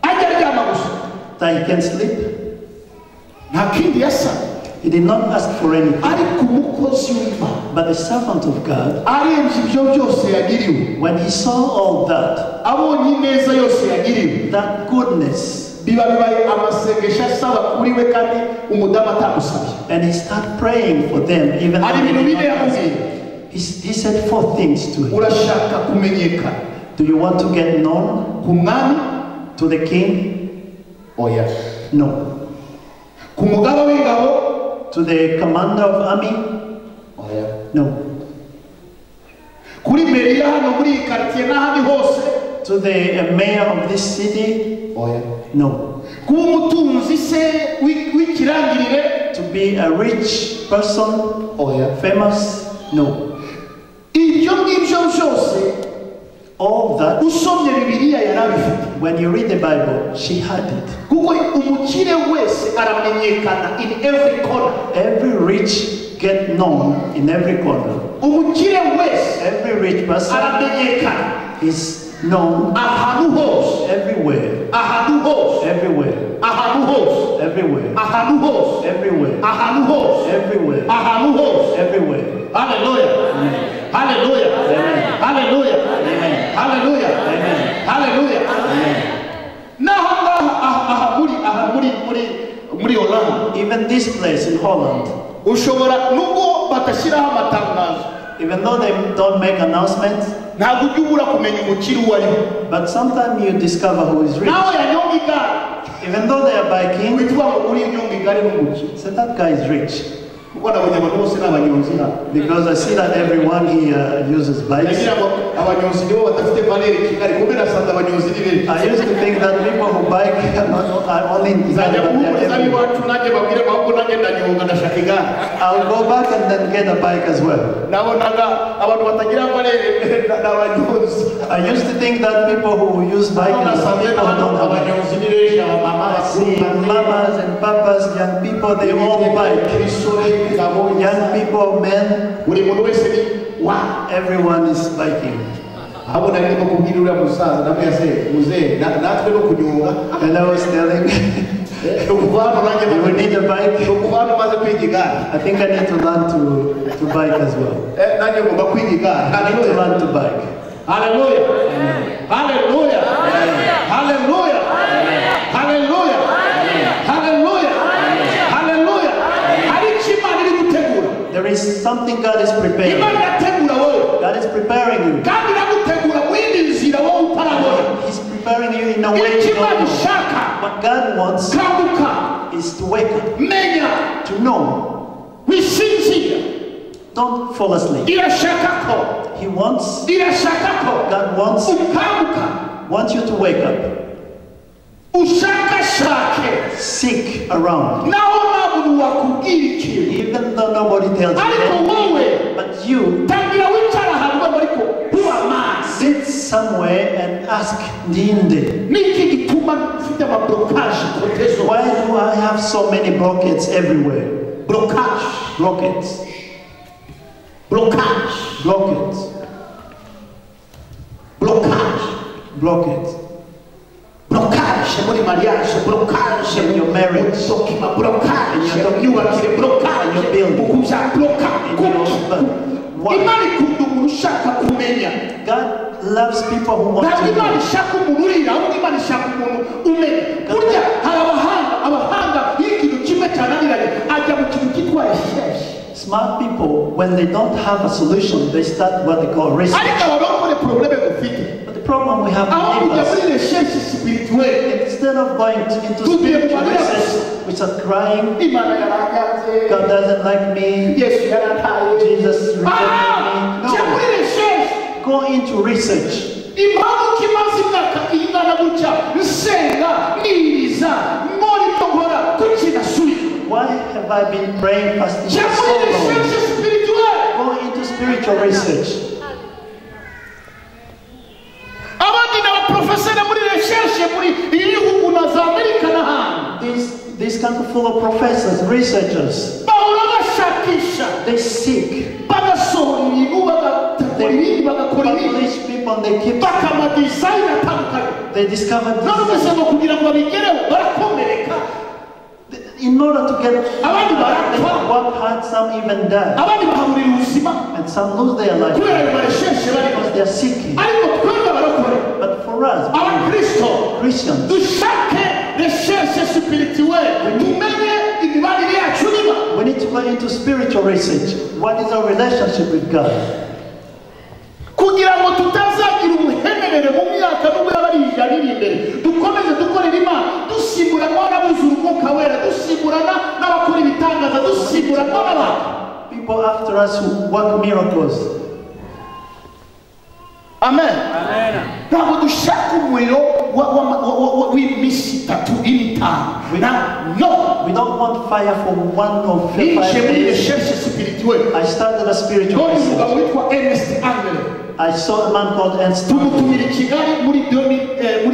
Speaker 1: ajya aryama gusa
Speaker 2: that he can sleep.
Speaker 1: nta kindi yasabye
Speaker 2: He did not ask for anything.
Speaker 1: ariko umukozi w'imana
Speaker 2: But the servant of God,
Speaker 1: arenze ibyo byose yagiriwe
Speaker 2: when he saw all that,
Speaker 1: abonye ineza yose yagiriwe
Speaker 2: that goodness,
Speaker 1: biba bibaye amasengesho asaba kuri we kandi umudamu atamusabye
Speaker 2: and he started praying for them, even though
Speaker 1: hari
Speaker 2: he
Speaker 1: ibintu
Speaker 2: did
Speaker 1: bine
Speaker 2: not ask.
Speaker 1: yamubwiye
Speaker 2: He said 4 things to him.
Speaker 1: urashaka kumenyekana
Speaker 2: Do you want to get known
Speaker 1: ku mwami
Speaker 2: to the king?
Speaker 1: oya
Speaker 2: No.
Speaker 1: ku mugaba w'ingabo
Speaker 2: To the commander of army?
Speaker 1: oya
Speaker 2: No.
Speaker 1: kuri meriya hano muri iyi karitsiye n'ahandi hose
Speaker 2: To the mayor of this city?
Speaker 1: oya
Speaker 2: No.
Speaker 1: kuba umutunzi se w'ikirangirire
Speaker 2: To be a rich person,
Speaker 1: oya
Speaker 2: famous? No.
Speaker 1: ibyo ngibyo byose
Speaker 2: All that,
Speaker 1: usomye bibiliya yari abifite
Speaker 2: when you read the Bible, she had it.
Speaker 1: kuko umukire wese aramenyekana in every corner
Speaker 2: Every rich get known in every corner.
Speaker 1: umukire wese
Speaker 2: Every rich person
Speaker 1: aramenyekana
Speaker 2: is known
Speaker 1: ahantu hose
Speaker 2: everywhere.
Speaker 1: ahantu hose
Speaker 2: Everywhere.
Speaker 1: ahantu hose
Speaker 2: Everywhere.
Speaker 1: ahantu hose
Speaker 2: Everywhere.
Speaker 1: ahantu hose
Speaker 2: Everywhere.
Speaker 1: ahantu hose
Speaker 2: Everywhere.
Speaker 1: haleluya haleluya haleluya haleluya haleluya naho aha muri Holland
Speaker 2: Even this place in Holland,
Speaker 1: ushobora nubwo batashyiraho amatangazo
Speaker 2: even though they don't make announcements,
Speaker 1: ntabwo ujya ubura kumenya umukire uwo ari we
Speaker 2: but sometimes you discover who is rich.
Speaker 1: nawe yanyonga igare
Speaker 2: Even though they are biking,
Speaker 1: witwa ngo uri inyonga igare n'umukire
Speaker 2: say that guy is rich.
Speaker 1: kuko nabonye abantu bose ni abanyonzi hano
Speaker 2: Because I see that everyone here uses bikes.
Speaker 1: nagira ngo abanyonzi nibo badafite valeri i Kigali kuko nasanze abanyonzi ni benshi
Speaker 2: I used to think that people who bike are only in Kigali,
Speaker 1: nzajya
Speaker 2: but they are
Speaker 1: guhumuriza
Speaker 2: everywhere.
Speaker 1: ab'iwacu nanjye babwire ahubwo nanjye ndanyonga ndashaka igare
Speaker 2: I'll go back and then get a bike as well.
Speaker 1: nabonaga abantu batagira valeri ni abanyonzi
Speaker 2: I used to think that people who use bike
Speaker 1: Hano
Speaker 2: are some
Speaker 1: nasanze
Speaker 2: people who don't have bike.
Speaker 1: abanyonzi ni benshi abamama
Speaker 2: I see mamas and papas, young people, they all bike.
Speaker 1: ibisore ibigabo
Speaker 2: Young people, men,
Speaker 1: buri muntu wese ni wa
Speaker 2: everyone is biking.
Speaker 1: ahubwo nari ndimo kubwira uriya musaza namwe yase muzee natwe no kunyonga
Speaker 2: And I was telling,
Speaker 1: ukuva hano nanjye
Speaker 2: you will need a bike.
Speaker 1: ukuva hano maze kwiga igare
Speaker 2: I think I need to learn to bike as well.
Speaker 1: nanjye ngomba kwiga igare
Speaker 2: I need to
Speaker 1: haleluya
Speaker 2: learn to bike.
Speaker 1: haleluya haleluya haleluya haleluya haleluya haleluya hari icyo Imana iri gutegura
Speaker 2: There is something God is preparing.
Speaker 1: Imana irategura wowe
Speaker 2: God is preparing you.
Speaker 1: kandi iragutegura mu yindi nzira wowe utarabona
Speaker 2: He's preparing you in a way
Speaker 1: icyo
Speaker 2: you
Speaker 1: Imana
Speaker 2: don't know.
Speaker 1: ishaka
Speaker 2: What God wants
Speaker 1: kanguka
Speaker 2: is to wake up,
Speaker 1: menya
Speaker 2: to know.
Speaker 1: wisinzira
Speaker 2: Don't fall asleep.
Speaker 1: irashaka ko
Speaker 2: He wants,
Speaker 1: irashaka ko
Speaker 2: God wants
Speaker 1: ukanguka
Speaker 2: you to wake up.
Speaker 1: ushakashake
Speaker 2: Seek around.
Speaker 1: naho nta muntu wakubwira ikintu
Speaker 2: Even though nobody tells you
Speaker 1: ariko
Speaker 2: anything,
Speaker 1: wowe
Speaker 2: but you
Speaker 1: tangira wicara ahantu waba ariko kuba amazi
Speaker 2: sit somewhere and ask Ndinde,
Speaker 1: niki gituma ufite amablokaje kotezo
Speaker 2: why do I have so many blockades everywhere?
Speaker 1: blokaje
Speaker 2: Blockades.
Speaker 1: blokaje
Speaker 2: Blockades.
Speaker 1: blokaje
Speaker 2: Blockades.
Speaker 1: blokaje muri mariage blokaje
Speaker 2: In your marriage.
Speaker 1: dokima blokaje
Speaker 2: In your
Speaker 1: myubakire blokaje
Speaker 2: In your building.
Speaker 1: ukuza bloka
Speaker 2: In your Why?
Speaker 1: imana ikunda umuntu ushaka kumenya
Speaker 2: God loves people who want
Speaker 1: ntabwo
Speaker 2: to
Speaker 1: imana
Speaker 2: know.
Speaker 1: ishaka umuntu urira ahubwo imana ishaka umuntu umenya burya hari abahanga iyo ikintu kimwe cyananiranye ajya mu kintu cyitwa recherche
Speaker 2: Smart people, when they don't have a solution, they start what they call research.
Speaker 1: ariko ababakore probleme dufite
Speaker 2: But the problem we have
Speaker 1: aho
Speaker 2: in
Speaker 1: kujya
Speaker 2: us,
Speaker 1: muri recherche spirituelle
Speaker 2: instead of going into spiritual research, we start crying,
Speaker 1: imana yaranyanze
Speaker 2: God doesn't like me,
Speaker 1: yesu yarantaye
Speaker 2: Jesus rejected me.
Speaker 1: jya
Speaker 2: No,
Speaker 1: muri recherche
Speaker 2: go into research.
Speaker 1: impamvu kimaze imyaka ingana gutya nsenga niriza nkora ibyo nkora kuki nasubiye
Speaker 2: Why have I been praying, fasting
Speaker 1: jya
Speaker 2: for
Speaker 1: muri
Speaker 2: so long?
Speaker 1: recherche spirituelle
Speaker 2: Go into spiritual research.
Speaker 1: abandi ni abaprofeseri muri recherche muri ibihugu na za amerika n'ahandi
Speaker 2: This country full of professors, researchers,
Speaker 1: bahora bashakisha
Speaker 2: they seek,
Speaker 1: bagasohora ibintu bagakora ibindi bagakora ibindi
Speaker 2: publish people, and they keep,
Speaker 1: bakamadizayini atandukanye
Speaker 2: they discover
Speaker 1: none
Speaker 2: this.
Speaker 1: ugeze ngo kugira ngo babigereho barakomereka
Speaker 2: In order to get,
Speaker 1: abandi
Speaker 2: they
Speaker 1: barapfa
Speaker 2: work hard, some even die,
Speaker 1: abandi bahaburira ubuzima
Speaker 2: and some lose their life
Speaker 1: kubera ayo marecherche barimo
Speaker 2: because they are seeking.
Speaker 1: ariko twebwe abarokore
Speaker 2: But for us,
Speaker 1: abakristo
Speaker 2: Christians,
Speaker 1: dushake recherche spirituelle tumenye imibanire yacu niba
Speaker 2: we need to go into spiritual research. What is our relationship with God?
Speaker 1: kugira ngo tutazagira ubuhenerere mu myaka n'ubwo yaba ari ijana iri imbere dukomeze dukorera imana dusimburana n'abuzura umwuka wera dusimburana n'abakora ibitangaza dusimburana n'abantu
Speaker 2: People after us who work miracles.
Speaker 1: amen ntabwo dushaka umuriro w'iminsi itatu n'itanu no
Speaker 2: We don't want fire for 1 or 5
Speaker 1: ninjiye muri
Speaker 2: days.
Speaker 1: recherche spirituelle
Speaker 2: I started a spiritual
Speaker 1: none umugabo
Speaker 2: research.
Speaker 1: witwa Ernest Angle
Speaker 2: I saw a man called Ernst.
Speaker 1: tumutumira i Kigali muri 2010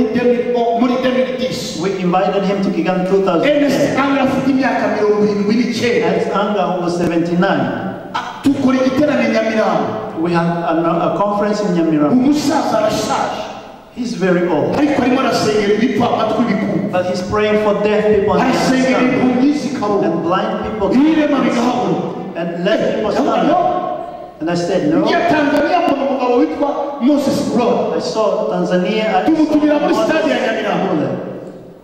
Speaker 2: We invited him to Kigali
Speaker 1: Ernest
Speaker 2: 2010.
Speaker 1: Anger afite imyaka 79.
Speaker 2: Ernest Anger, who was 79.
Speaker 1: Tukora igiterane Nyamirambo.
Speaker 2: We had a conference in Nyamirambo.
Speaker 1: Umusaza arashaje.
Speaker 2: He's very old.
Speaker 1: Ariko arimo arasengera ibipfa amatwi bikumva.
Speaker 2: But he's praying for deaf people and
Speaker 1: Arasengera impumyi zikabona.
Speaker 2: and blind people to
Speaker 1: Ibirema bigahabona.
Speaker 2: and let people stand. And I said, no.
Speaker 1: Ngiye Tanzania mbona umugabo witwa Moses Brown.
Speaker 2: I saw Tanzania
Speaker 1: Tumutumira muri stade ya Nyamirambo.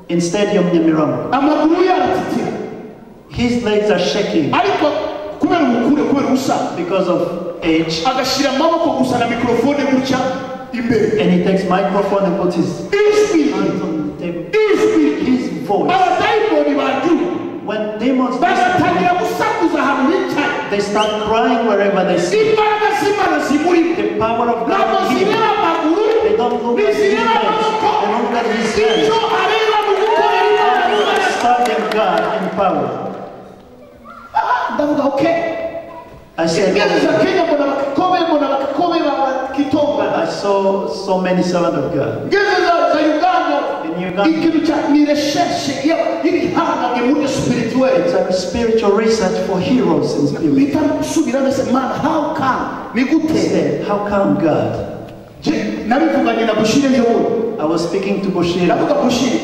Speaker 2: in Stadium Nyamirambo.
Speaker 1: Amaguru ye aratitira.
Speaker 2: His legs are shaking
Speaker 1: Ariko kubera ubukure kubera ubusa
Speaker 2: because of age.
Speaker 1: agashyira amaboko gusa na mikrofone gutya imbere.
Speaker 2: And he takes microphone and puts his
Speaker 1: Ijwi.
Speaker 2: hands on the table.
Speaker 1: Ijwi.
Speaker 2: His voice.
Speaker 1: Abadayimoni bagiye.
Speaker 2: When demons
Speaker 1: bagatangira gusakuza ahantu bicaye.
Speaker 2: they start crying wherever they see.
Speaker 1: Imbaraga z'Imana zimurimo.
Speaker 2: The power of
Speaker 1: Ntabwo
Speaker 2: God in him.
Speaker 1: zireba amaguru.
Speaker 2: They don't look at his legs. They
Speaker 1: Ntizireba amaboko.
Speaker 2: don't look at his hands.
Speaker 1: Icyo areba mu gukorera Imana.
Speaker 2: Serving God in power.
Speaker 1: Ndavuga okay.
Speaker 2: I said,
Speaker 1: Ngeze za Kenya mbona bakakobe bakitonga.
Speaker 2: I saw so many servants of God.
Speaker 1: Ngeze za Uganda.
Speaker 2: In Uganda.
Speaker 1: Ikintu cya ni recherche y'ibihangage muri spirituel.
Speaker 2: It's a spiritual research for heroes in spirit.
Speaker 1: Mpita nsubira nese man how come ni
Speaker 2: He
Speaker 1: gute.
Speaker 2: said, how come God?
Speaker 1: Nabivuganye na Bushire ejobundi.
Speaker 2: I was speaking to Bushir.
Speaker 1: Ndavuga Bushire.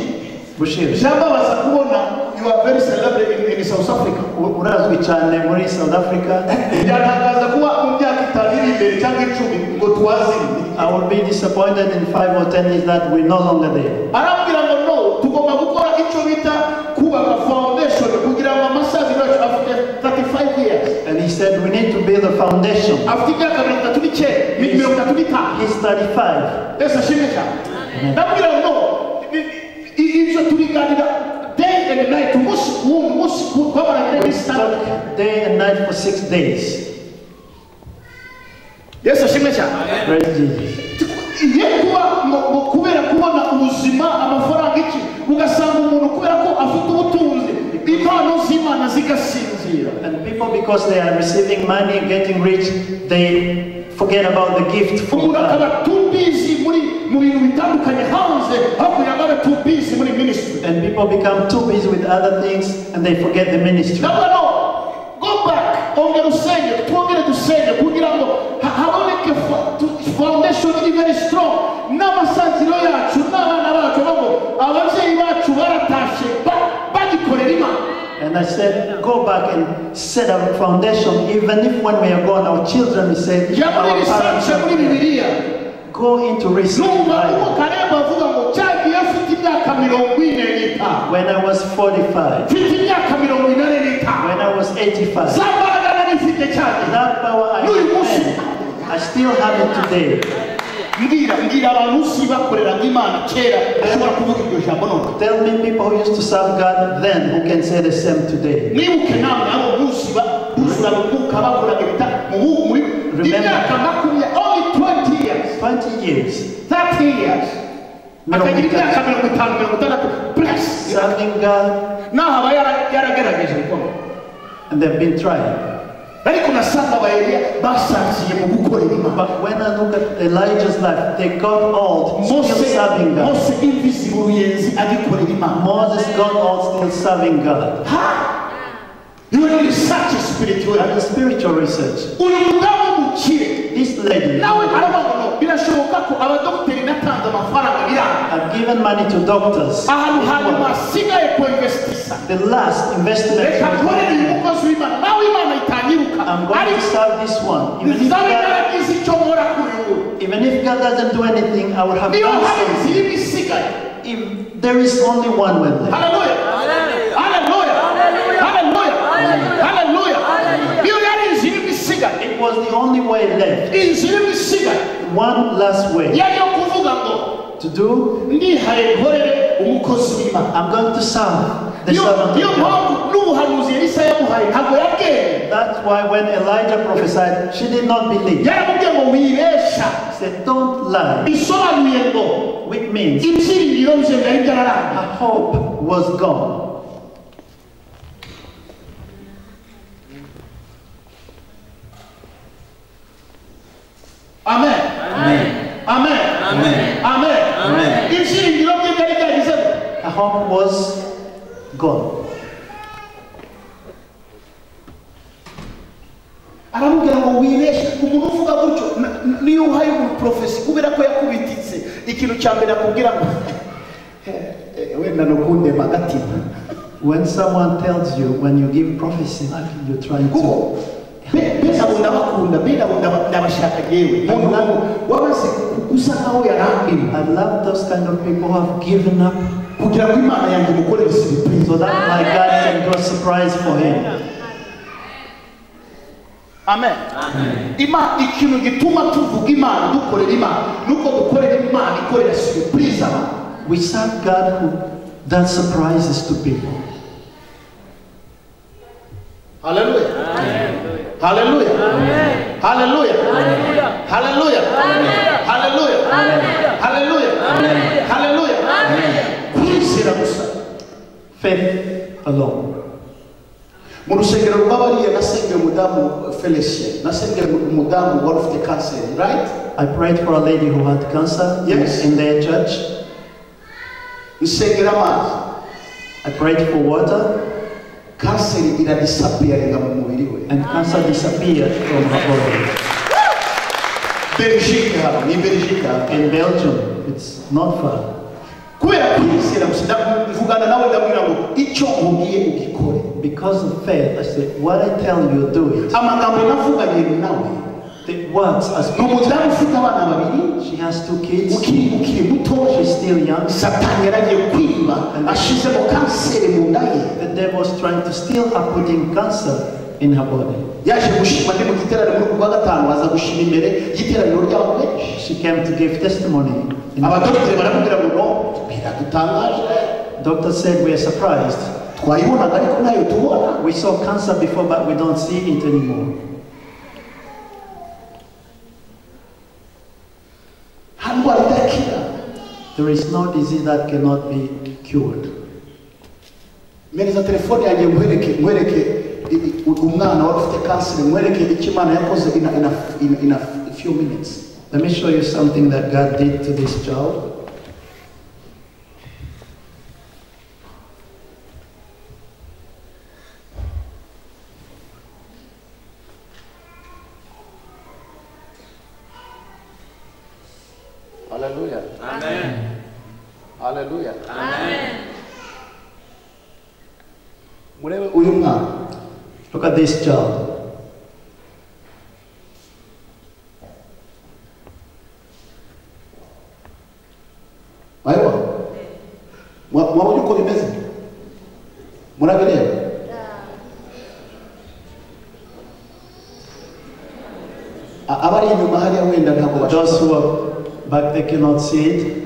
Speaker 2: Bushir.
Speaker 1: Byambabaza kubona you are very celebrated in South Africa.
Speaker 2: Urazwi cyane muri South Africa.
Speaker 1: Byantangaza kuba mu myaka 5 iri imbere cyangwa 10 ngo twazimye.
Speaker 2: I will be disappointed in 5 or 10 years that we're no longer there.
Speaker 1: Arambwira ngo no tugomba gukora icyo bita kubaka foundation kugira ngo amasazi bacu afite 35 years.
Speaker 2: And he said we need to build a foundation.
Speaker 1: Afite imyaka 39
Speaker 2: He's 35.
Speaker 1: Ese ashimwe cyane. Ndabwira ngo no ibyo turiganira day and night umunsi kwabaranye n'isitari.
Speaker 2: Day and night for 6 days.
Speaker 1: Yesu ashimwe cyane.
Speaker 2: Praise Jesus.
Speaker 1: Igiye kuba ngo kubera kubona ubuzima amafaranga iki ugasanga umuntu kubera ko afite ubutunzi impano z'Imana zigasinzira.
Speaker 2: And people, because they are receiving money, getting rich, they forget about the gift from
Speaker 1: Umuntu
Speaker 2: God.
Speaker 1: akaba too busy mu bintu bitandukanye hanze aho kugira ngo abe too busy muri ministry.
Speaker 2: And people become too busy with other things and they forget the ministry.
Speaker 1: Ntabwo no go back ongera usenge twongere dusenge kugira ngo haboneke foundation iri very strong n'amasaziro yacu n'abana bacu ngo ababyeyi bacu baratashe bagikorera Imana.
Speaker 2: And I said, go back and set up a foundation, even if when we are gone, our children will say,
Speaker 1: jya muri
Speaker 2: our parents
Speaker 1: research muri Bibiliya.
Speaker 2: go into research.
Speaker 1: Numva uko Karemba avuga ngo cyagiye afite imyaka 45.
Speaker 2: When I was 45,
Speaker 1: Mfite imyaka 45.
Speaker 2: when I was 85,
Speaker 1: Za mbaraga nari mfite cyane.
Speaker 2: that power I had, I still have it today.
Speaker 1: Mbwira abantu usi bakorera Imana kera bashobora kuvuga iryo jambo none.
Speaker 2: Tell me people who used to serve God then who can say the same today.
Speaker 1: Nibuke namwe abo busiba buzura bukuka bakora ibita muri imyaka 20 only 20 years.
Speaker 2: 20 years
Speaker 1: 30 years. Akagira imyaka 50 plus.
Speaker 2: serving God,
Speaker 1: Naho aba yaragerageje gukora.
Speaker 2: and they've been trying.
Speaker 1: Ariko nasanga Eliya basanziye mu gukorera Imana.
Speaker 2: But when I look at Elijah's life, they got old still serving God.
Speaker 1: Mose invisible yenzi agikorera Imana.
Speaker 2: Moses got old still serving God.
Speaker 1: You are research spiritual.
Speaker 2: And the spiritual research.
Speaker 1: Uyu mudamu mukire.
Speaker 2: This lady,
Speaker 1: Nawe arabaho birashoboka ko abadokiteri natanze amafaranga biranga.
Speaker 2: I've given money to doctors.
Speaker 1: Ahantu hanyuma hasigaye ku investisa.
Speaker 2: The last investment,
Speaker 1: Reka nkorere uyu mukozi w'Imana. Nawe Imana itanyiruka.
Speaker 2: I'm going to serve this one.
Speaker 1: Nzabe naragize icyo nkora kuri ubu.
Speaker 2: Even if God doesn't do anything, I would have
Speaker 1: Niyo
Speaker 2: done
Speaker 1: hari
Speaker 2: something.
Speaker 1: izindi isigaye.
Speaker 2: If there is only one way left.
Speaker 1: Hallelujah. Hallelujah. Hallelujah. Hallelujah. Niyo yari izindi isigaye.
Speaker 2: It was the only way left.
Speaker 1: Izindi isigaye.
Speaker 2: One last way
Speaker 1: Yari yo kuvuga ngo
Speaker 2: to do.
Speaker 1: ndihaye nkorere umukozi w'Imana.
Speaker 2: I'm going to serve the servant
Speaker 1: Niyo
Speaker 2: of God.
Speaker 1: mpamvu n'ubuhanuzi Elisa yamuhaye ntabwo yabwenge.
Speaker 2: That's why when Elijah prophesied, she did not believe.
Speaker 1: Yaramubwiye ngo wibesha.
Speaker 2: He said, don't lie.
Speaker 1: Bisobanuye ngo
Speaker 2: Which means
Speaker 1: ibyiringiro bye byari byararangiye.
Speaker 2: her hope was gone.
Speaker 1: Amen. Amen. Amen. Amen. Ibyiringiro bye byari byagize.
Speaker 2: Her hope was gone.
Speaker 1: aramubwira ngo wibeshye umuntu uvuga gutyo niyo uhaye umuprofesi kubera ko yakubititse ikintu cya mbere akubwira ngo wenda nukundema agatima.
Speaker 2: When someone tells you, when you give prophecy, you're trying to...
Speaker 1: beza ngo ndabakunda beza ngo ndabashaka yewe umuntu wabaze usa nkaho yarambiwe.
Speaker 2: I love those kind of people who have given up
Speaker 1: kugira ngo imana yanjye mukorere surprise
Speaker 2: so that my God can do a surprise for him.
Speaker 1: Amen. Ikintu gituma tuvuga imana dukorera imana nuko dukorera imana ikorera surprise abantu.
Speaker 2: We serve God who does surprises to people.
Speaker 1: Hallelujah. Amen. Hallelujah. Amen. Hallelujah. Hallelujah. Hallelujah. Hallelujah. Hallelujah. Hallelujah. Hallelujah.
Speaker 2: Faith alone.
Speaker 1: Mu rusengero rw'abariya nasengera umudamu Felicia, nasengera umudamu wari ufite cancer, right?
Speaker 2: I prayed for a lady who had cancer.
Speaker 1: Yes.
Speaker 2: In their church.
Speaker 1: Nsengera amazi.
Speaker 2: I prayed for water.
Speaker 1: Cancer ira disappearinga mu mubiri we.
Speaker 2: And cancer disappeared from her body.
Speaker 1: Belgique hano, ni Belgique
Speaker 2: in Belgium. It's not far.
Speaker 1: Kubera kwizera gusa mvugana nawe ndabwira ngo icyo ugiye ugikore.
Speaker 2: Because of faith, I said, what I tell you, do it.
Speaker 1: Amagambo navuganye nawe.
Speaker 2: The words as
Speaker 1: umudamu ufite abana babiri.
Speaker 2: She has 2 kids.
Speaker 1: ukiri muto.
Speaker 2: She's still young.
Speaker 1: Satani yaragiye kwiba ashizemo kanseri mu nda ye.
Speaker 2: The devil was trying to steal her, putting cancer in her body.
Speaker 1: Yaje gushima ndi mu giteraniro muri kwa gatanu aza gushima imbere y'iteraniro ry'abantu benshi.
Speaker 2: She came to give testimony.
Speaker 1: Abadokiteri baramubwira ngo no biradutangaje.
Speaker 2: Doctor said we are surprised.
Speaker 1: Twayibonaga ariko nayo tubona.
Speaker 2: We saw cancer before, but we don't see it anymore. There is no disease that cannot be cured.
Speaker 1: Mereza telefone yanjye nkwereke umwana wari ufite cancer, nkwereke icyo Imana yakoze in a few minutes.
Speaker 2: Let me show you something that God did to this child.
Speaker 1: Hallelujah. Amen. Hallelujah. Amen. Murebe uyu mwana.
Speaker 2: Look at this child.
Speaker 1: Aiwa. Mwabonye uko bimeze? Murabireba? Abari inyuma hariya wenda ntabwo bashaka.
Speaker 2: Those who are back, they cannot see it.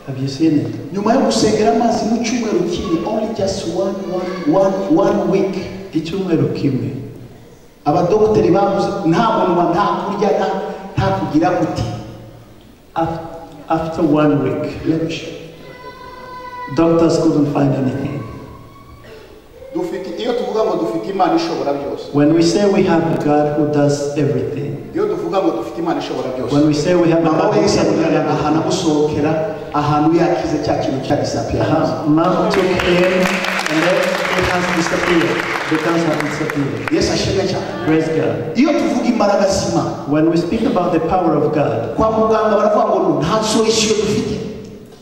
Speaker 2: Have you seen it?
Speaker 1: Nyuma yo gusengera amazi mu cyumweru kimwe, only just one week.
Speaker 2: Icyumweru kimwe.
Speaker 1: Abadokiteri bavuze nta munwa, nta kurya, nta kugira guti.
Speaker 2: After 1 week, doctors couldn't find anything. When we say we have a God who does everything,
Speaker 1: when
Speaker 2: we say we have a God who does everything, Mom took him and then it has disappeared. The cancer disappeared.
Speaker 1: Yes, I
Speaker 2: Praise God. When we speak about the power of God,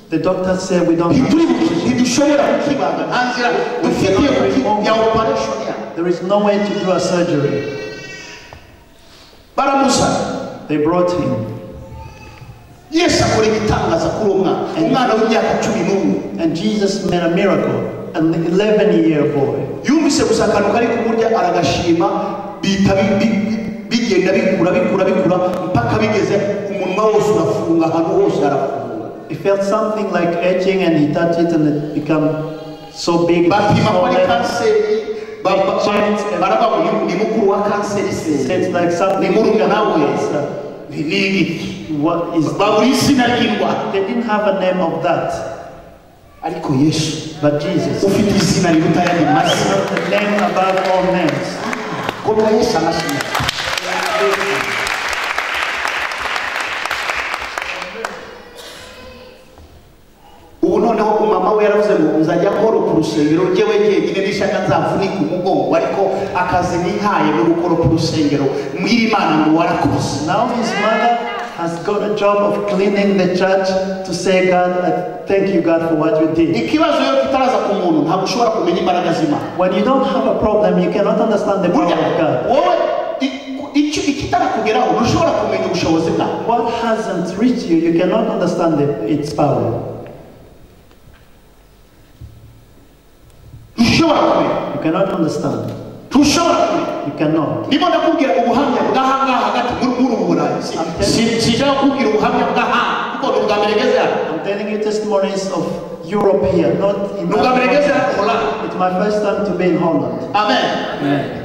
Speaker 2: the doctors say we don't have there is no way to do a surgery. They brought him.
Speaker 1: Yes,
Speaker 2: and Jesus made a miracle. An 11-year boy.
Speaker 1: Yumvise gusa akantu kari kumurya aragashima bigenda bikura mpaka bigeze umunwa wose urafunga ahantu hose arafunga.
Speaker 2: He felt something like etching and he touched it and it became so big.
Speaker 1: Bapima kuri kanseri baravuga ni mukuru wa kanseri se.
Speaker 2: It's like something.
Speaker 1: Ni murunga nawe.
Speaker 2: What is
Speaker 1: bawuri sinarindwa.
Speaker 2: They didn't have a name of that.
Speaker 1: ariko Yesu
Speaker 2: But Jesus
Speaker 1: ufite izina riruta ayandi
Speaker 2: has
Speaker 1: mazina
Speaker 2: got the name above all names.
Speaker 1: komera Yesu amashyi. ubu noneho umama we yaravuze ngo nzajya nkora ku rusengero njyewe njyenyine n'ishaka nzavunika umugongo ariko akazi nihaye no gukora ku rusengero mwiri Imana ngo warakoze.
Speaker 2: Now his mother has got a job of cleaning the church to say, God, thank you, God, for what you did.
Speaker 1: ikibazo yo kitaraza ku muntu ntabwo ushobora kumenya imbaraga z'Imana.
Speaker 2: When you don't have a problem, you cannot understand the power of God.
Speaker 1: wowe ikitarakugeraho ntushobora kumenya ubushobozi bwawe.
Speaker 2: What hasn't reached you, you cannot understand its power.
Speaker 1: ntushobora kumenya.
Speaker 2: You cannot understand.
Speaker 1: ntushobora kumenya.
Speaker 2: You cannot.
Speaker 1: niba ndakubwira ubuhamya bw'ahangaha hagati muri ubu Burayi sinshaka kubwira ubuhamya bw'ahantu kuko ni ubwa mbere ngeze hano.
Speaker 2: I'm telling you testimonies of Europe here, not in
Speaker 1: ni ubwa mbere ngeze hano Holland.
Speaker 2: It's my first time to be in Holland.
Speaker 1: Amen.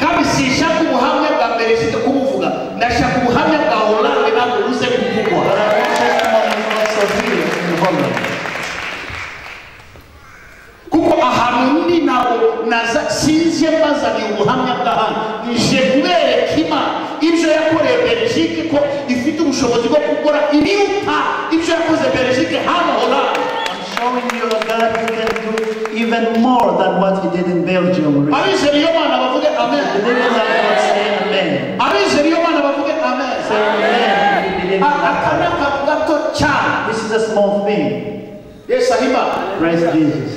Speaker 1: kandi sinshaka ubuhamya bwa mbere site kubuvuga ndashaka ubuhamya bwa Holland ntabwo buze kuvugwa.
Speaker 2: But I want testimonies also here in Holland.
Speaker 1: kuko ahantu ndi ntabwo naza sinzi mbazaniye ubuhamya bw'ahantu nije kubereka Imana ibyo yakoreye Belgique ko ifite ubushobozi bwo gukora ibiruta ibyo yakoze Belgique hano Holland.
Speaker 2: I'm showing you a God who can do even more than what he did in Belgium.
Speaker 1: abizera iyo Mana bavuge amen.
Speaker 2: Believe in that God, say amen.
Speaker 1: abizera iyo Mana bavuge amen.
Speaker 2: Say amen if you believe in that
Speaker 1: aka ni
Speaker 2: God.
Speaker 1: akantu gato cyane.
Speaker 2: This is a small thing.
Speaker 1: Yesu ahima
Speaker 2: Praise Jesus.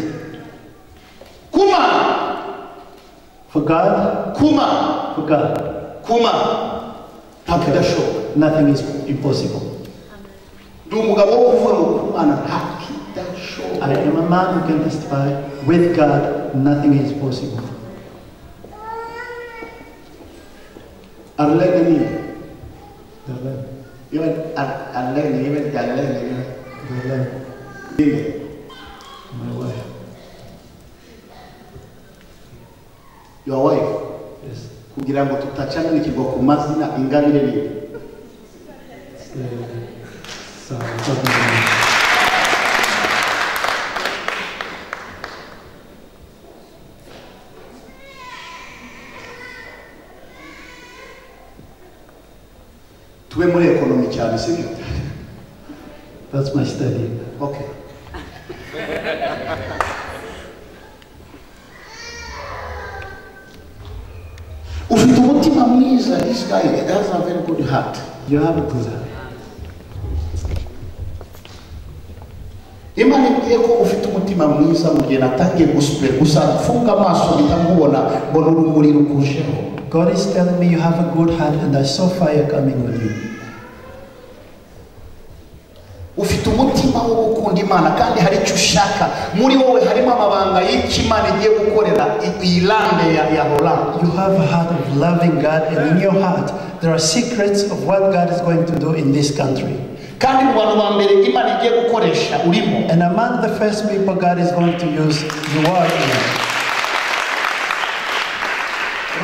Speaker 1: kuma
Speaker 2: For God,
Speaker 1: kuma
Speaker 2: for God,
Speaker 1: kuma ntabwo idashoboka.
Speaker 2: nothing is impossible.
Speaker 1: ndi umugabo wo kuvuga ngo ku Mana nta kidashoboka.
Speaker 2: I am a man who can testify, with God, nothing is possible.
Speaker 1: Arlene ni
Speaker 2: The
Speaker 1: even Arlene even Arlene
Speaker 2: Lord,
Speaker 1: even
Speaker 2: my wife.
Speaker 1: your wife
Speaker 2: Yes.
Speaker 1: kugira ngo tutacana n'ikigwa ku mazina ingabire ni
Speaker 2: So,
Speaker 1: tube muri ekonomi cyane sibyo.
Speaker 2: that's my study.
Speaker 1: Okay. ufite umutima mwiza. This guy has a very good heart.
Speaker 2: You have a good heart.
Speaker 1: Imana imbwiye ko ufite umutima mwiza mu gihe natangiye gusa mfunga amaso bitamubona mbona urumuri rukujeho.
Speaker 2: God is telling me you have a good heart and I saw fire coming on you.
Speaker 1: ufite umutima wo gukunda Imana kandi hari icyo ushaka muri wowe harimo amabanga y'icyo Imana igiye gukorera iyi lande ya Holland.
Speaker 2: You have a heart of loving God, and in your heart there are secrets of what God is going to do in this country.
Speaker 1: kandi mu bantu ba mbere Imana igiye gukoresha urimo.
Speaker 2: And among the first people God is going to use, you are in.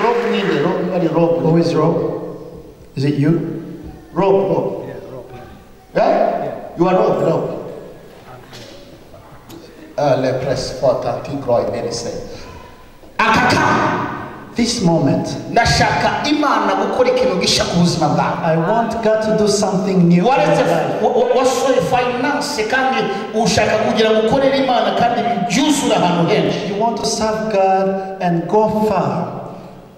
Speaker 1: Rob ninde Rob
Speaker 2: Who is Rob? Is it you?
Speaker 1: Rob
Speaker 2: Yeah, Rob.
Speaker 1: yeah you are Rob le press forte antigroi benise akaka.
Speaker 2: This moment,
Speaker 1: ndashaka Imana gukora ikintu gisha ku buzima bwawe.
Speaker 2: I want God to do something new in your
Speaker 1: waretse
Speaker 2: life.
Speaker 1: wasohoye finance kandi ushaka kugira ngo ukorere Imana kandi byuzura ahantu henshi.
Speaker 2: You want to serve God and go far.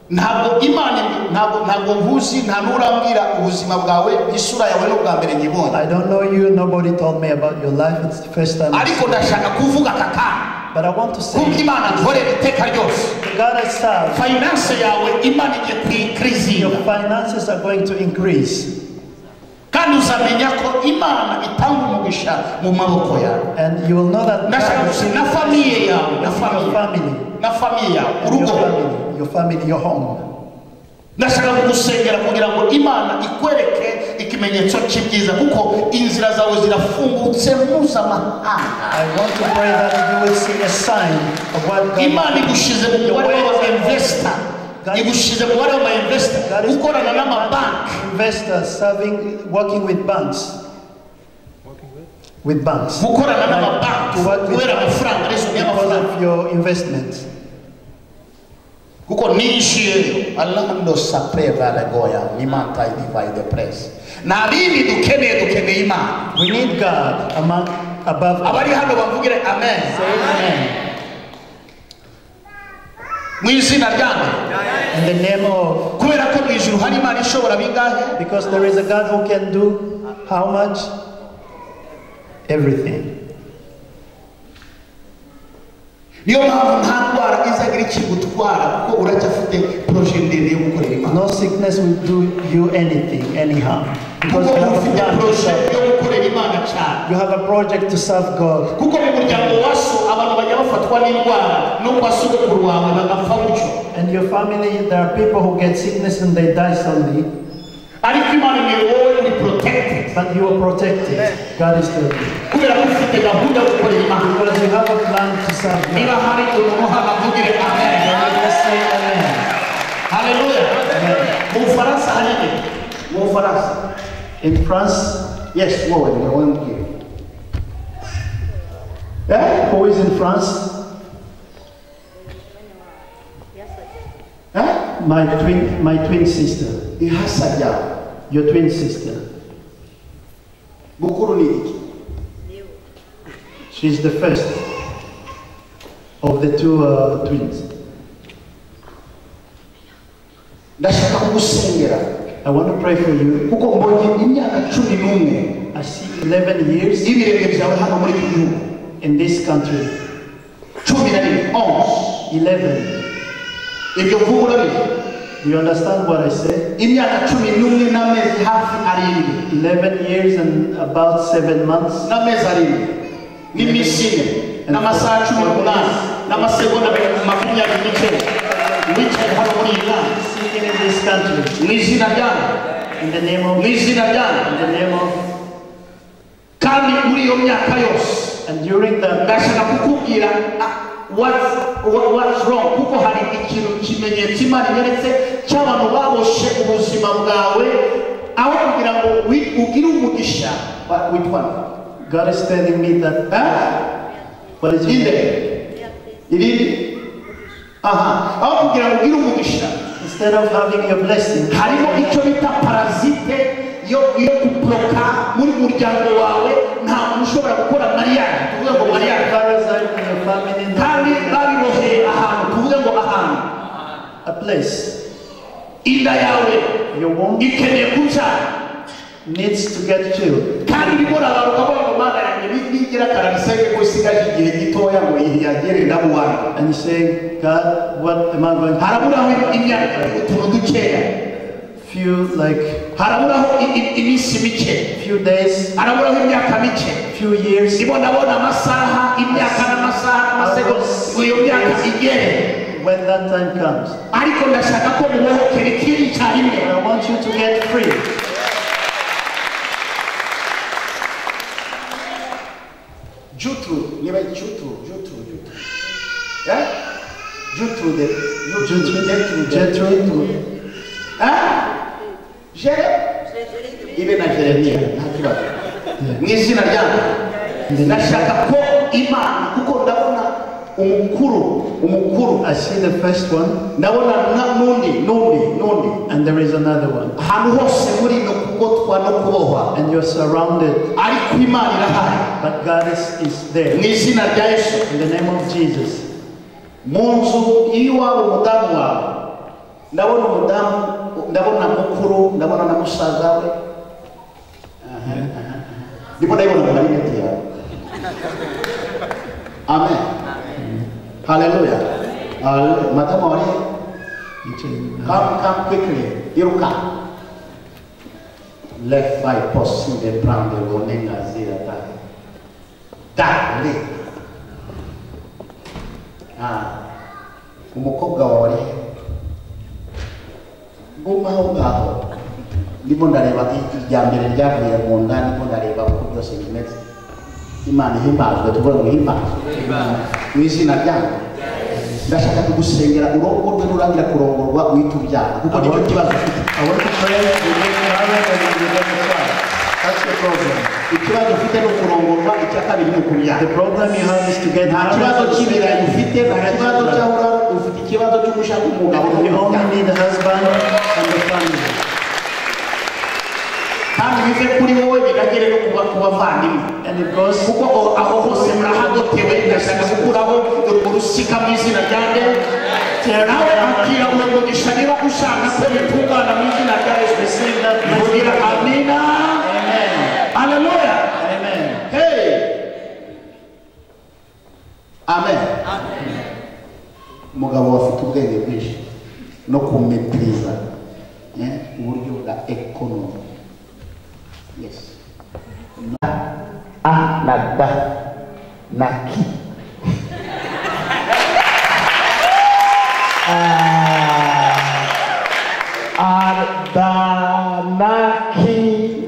Speaker 1: ntabwo Imana ntabwo nkuzi nta nurambwira ubuzima bwawe isura yawe n'ubwa mbere nyibonye.
Speaker 2: I don't know you, nobody told me about your life, it's the first time.
Speaker 1: ariko ndashaka kuvuga kaka
Speaker 2: But I want to say,
Speaker 1: kuko Imana nkorera iteka ryose.
Speaker 2: the God I serve,
Speaker 1: finance yawe Imana igiye kuyikrizinga
Speaker 2: your finances are going to increase.
Speaker 1: kandi uzamenya ko Imana itanga umugisha mu maboko yawe.
Speaker 2: And you will know that
Speaker 1: ndashaka
Speaker 2: God
Speaker 1: gusa
Speaker 2: is
Speaker 1: na famiye yawe
Speaker 2: your family,
Speaker 1: na famiye yawe
Speaker 2: your family, your home.
Speaker 1: ndashaka kugusengera kugira ngo Imana ikwereke ikimenyetso cy'ibyiza kuko inzira zawe zirafungutse mpuzamahanga.
Speaker 2: I want to pray that you will see a sign of what God
Speaker 1: Imana igushize mu mubare w'aba-investor, igushize mu mubare w'aba-investor ukorana n'amabanki.
Speaker 2: investors serving, working with banks. with banks
Speaker 1: gukorana n'amabanki
Speaker 2: to work with
Speaker 1: kubera amafaranga rezo
Speaker 2: because
Speaker 1: y'amafaranga
Speaker 2: of your investment.
Speaker 1: kuko nishiye alando sapeva la goya ni manta divide the press na bindi dukeneye imana.
Speaker 2: We need God above all.
Speaker 1: abari hano bavugire amen.
Speaker 2: Say amen.
Speaker 1: mu izina ryanjye
Speaker 2: In the name of,
Speaker 1: kubera ko mu ijuru hari imana ishobora bingahe.
Speaker 2: because there is a God who can do how much? Everything.
Speaker 1: niyo mpamvu nta ndwara izagira ikigutwara kuko uracyafite proje ndende yo gukorera imana.
Speaker 2: No sickness will do you anything, anyhow. Because
Speaker 1: kuko
Speaker 2: you have a
Speaker 1: ufite
Speaker 2: plan to
Speaker 1: proje
Speaker 2: serve.
Speaker 1: yo gukorera imana cyane.
Speaker 2: You have a project to serve God.
Speaker 1: kuko mu muryango wa so abantu bajya bafatwa n'indwara no kwa sogokuru wawe bagapfa gutyo.
Speaker 2: And your family, there are people who get sickness and they die suddenly.
Speaker 1: ariko imana ni wowe uri protected
Speaker 2: But you are protected. God is there.
Speaker 1: kubera ko ufite gahunda yo gukorera imana.
Speaker 2: Because you have a plan to serve
Speaker 1: niba
Speaker 2: God.
Speaker 1: hari umuntu hano avugire amen.
Speaker 2: Let's say amen.
Speaker 1: haleluya. mu bufaransa hanini mu bufaransa.
Speaker 2: In France,
Speaker 1: yes wowe ni wowe mbwira.
Speaker 2: who is in France? My twin sister.
Speaker 1: ihasa ryawe
Speaker 2: Your twin sister.
Speaker 1: bukuru ni iki.
Speaker 2: She's the first of the two twins.
Speaker 1: ndashaka kugusengera
Speaker 2: I want to pray for you.
Speaker 1: kuko mbonye imyaka 11
Speaker 2: I see 11 years
Speaker 1: y'ibirenge byawe hano muri iki gihugu.
Speaker 2: in this country.
Speaker 1: 11 ibyo mvuga urabizi.
Speaker 2: Do you understand what I say?
Speaker 1: imyaka 11 n'amezi hafi arindwi
Speaker 2: 11 years and about 7 months.
Speaker 1: n'amezi arindwi n'iminsi ine n'amasaha 18 n'amasegonda 29 wicaye hano muri iyi nama
Speaker 2: Sitting in this country.
Speaker 1: mu izina ryawe
Speaker 2: In the name of,
Speaker 1: mu izina ryawe.
Speaker 2: in the name of,
Speaker 1: kandi muri iyo myaka yose
Speaker 2: and during that,
Speaker 1: ndashaka kukubwira what's wrong kuko hari ikintu kimenyetso imana inyeretse cy'abantu baboshe ubuzima bwawe aho kugira ngo ugire umugisha witwa
Speaker 2: God is telling me that, what is
Speaker 1: inde
Speaker 2: it?
Speaker 1: irindi aho kugira ngo ugire umugisha
Speaker 2: Instead of having your blessing,
Speaker 1: harimo icyo bita parazite yo kubloka muri muryango wawe. nta muntu ushobora gukora mariage tuvuge ngo mariage
Speaker 2: parasite in your family,
Speaker 1: kandi babiroheye ahantu tuvuge ngo ahantu
Speaker 2: a place.
Speaker 1: inda yawe
Speaker 2: Your womb
Speaker 1: ikeneye kubyara
Speaker 2: needs to get chilled.
Speaker 1: kandi bigora abantu ukavuga ngo mana yanjye bigira karabisenge ko isigaje igihe gitoya ngo yagere ndabuwana.
Speaker 2: And you say, God, what am I going to
Speaker 1: haraburaho imyaka utuntu dukeya haraburaho iminsi mike,
Speaker 2: few days,
Speaker 1: haraburaho imyaka mike,
Speaker 2: few years.
Speaker 1: ndabona amasaha imyaka n'amasaha n'amasegonda ngo iyo myaka igere.
Speaker 2: When that time comes,
Speaker 1: ariko ndashaka ko mubohokera ikindi icyarimwe.
Speaker 2: I want you to get free.
Speaker 1: Jutru, niba Jutru. Ibe na Jeremiya nta kibazo. Mu izina ryanjye ndashaka ko Imana kuko ndabona umukuru.
Speaker 2: I see the first one,
Speaker 1: ndabona n'undi
Speaker 2: and there is another one.
Speaker 1: ahantu hose muri no kugotwa no kubohwa,
Speaker 2: And you're surrounded,
Speaker 1: ariko Imana irahari.
Speaker 2: but God is there.
Speaker 1: Mu izina rya Yesu,
Speaker 2: In the name of Jesus.
Speaker 1: mu nzu y'iwabo umudamu wawe ndabona mukuru, ndabona na musaza we. Ndipo ndabona mu marineti yawe. Amen. Hallelujah. Madamu wari come quickly. Iruka. Left by possible prendre bonenga zira tani. Dale. Umukobwa wawe gumaho ngaho ndimo ndareba ijya mbere ryavuye mu nda, ndimo ndareba uko byose bimeze. Imana ihimbazwe, tuvuge ngo ihimbazwe mu izina ryanjye. ndashaka kugusengera urongorwe nurangira kurongorwa uhita ubyara kuko nicyo kibazo ufite.
Speaker 2: I want to pray you get married and you get a child. That's the problem.
Speaker 1: ikibazo ufite no kurongorwa icya kabiri ni kubyara
Speaker 2: The problem you have is to get
Speaker 1: nta kibazo
Speaker 2: married.
Speaker 1: cy'ibirayi ufite nta kibazo cy'ahura ufite ikibazo cyo gushaka umugabo
Speaker 2: You only need a husband and a family.
Speaker 1: kandi bive kuri wowe bigagere no ku bavandimwe
Speaker 2: And it goes
Speaker 1: kuko aho hose murahagotewe ndashaka gukuraho urusika mu izina ryanjye nawe akira umugisha niba ushaka ko bitungana mu izina rya Yesu kugira amina.
Speaker 2: Amen.
Speaker 1: Haleluya.
Speaker 2: Amen.
Speaker 1: Hey. Amen. Umugabo afite ubwenge bwinshi no kumetriza uburyo bwa ekonomi. Yes. A na da na ki. Ardanaki.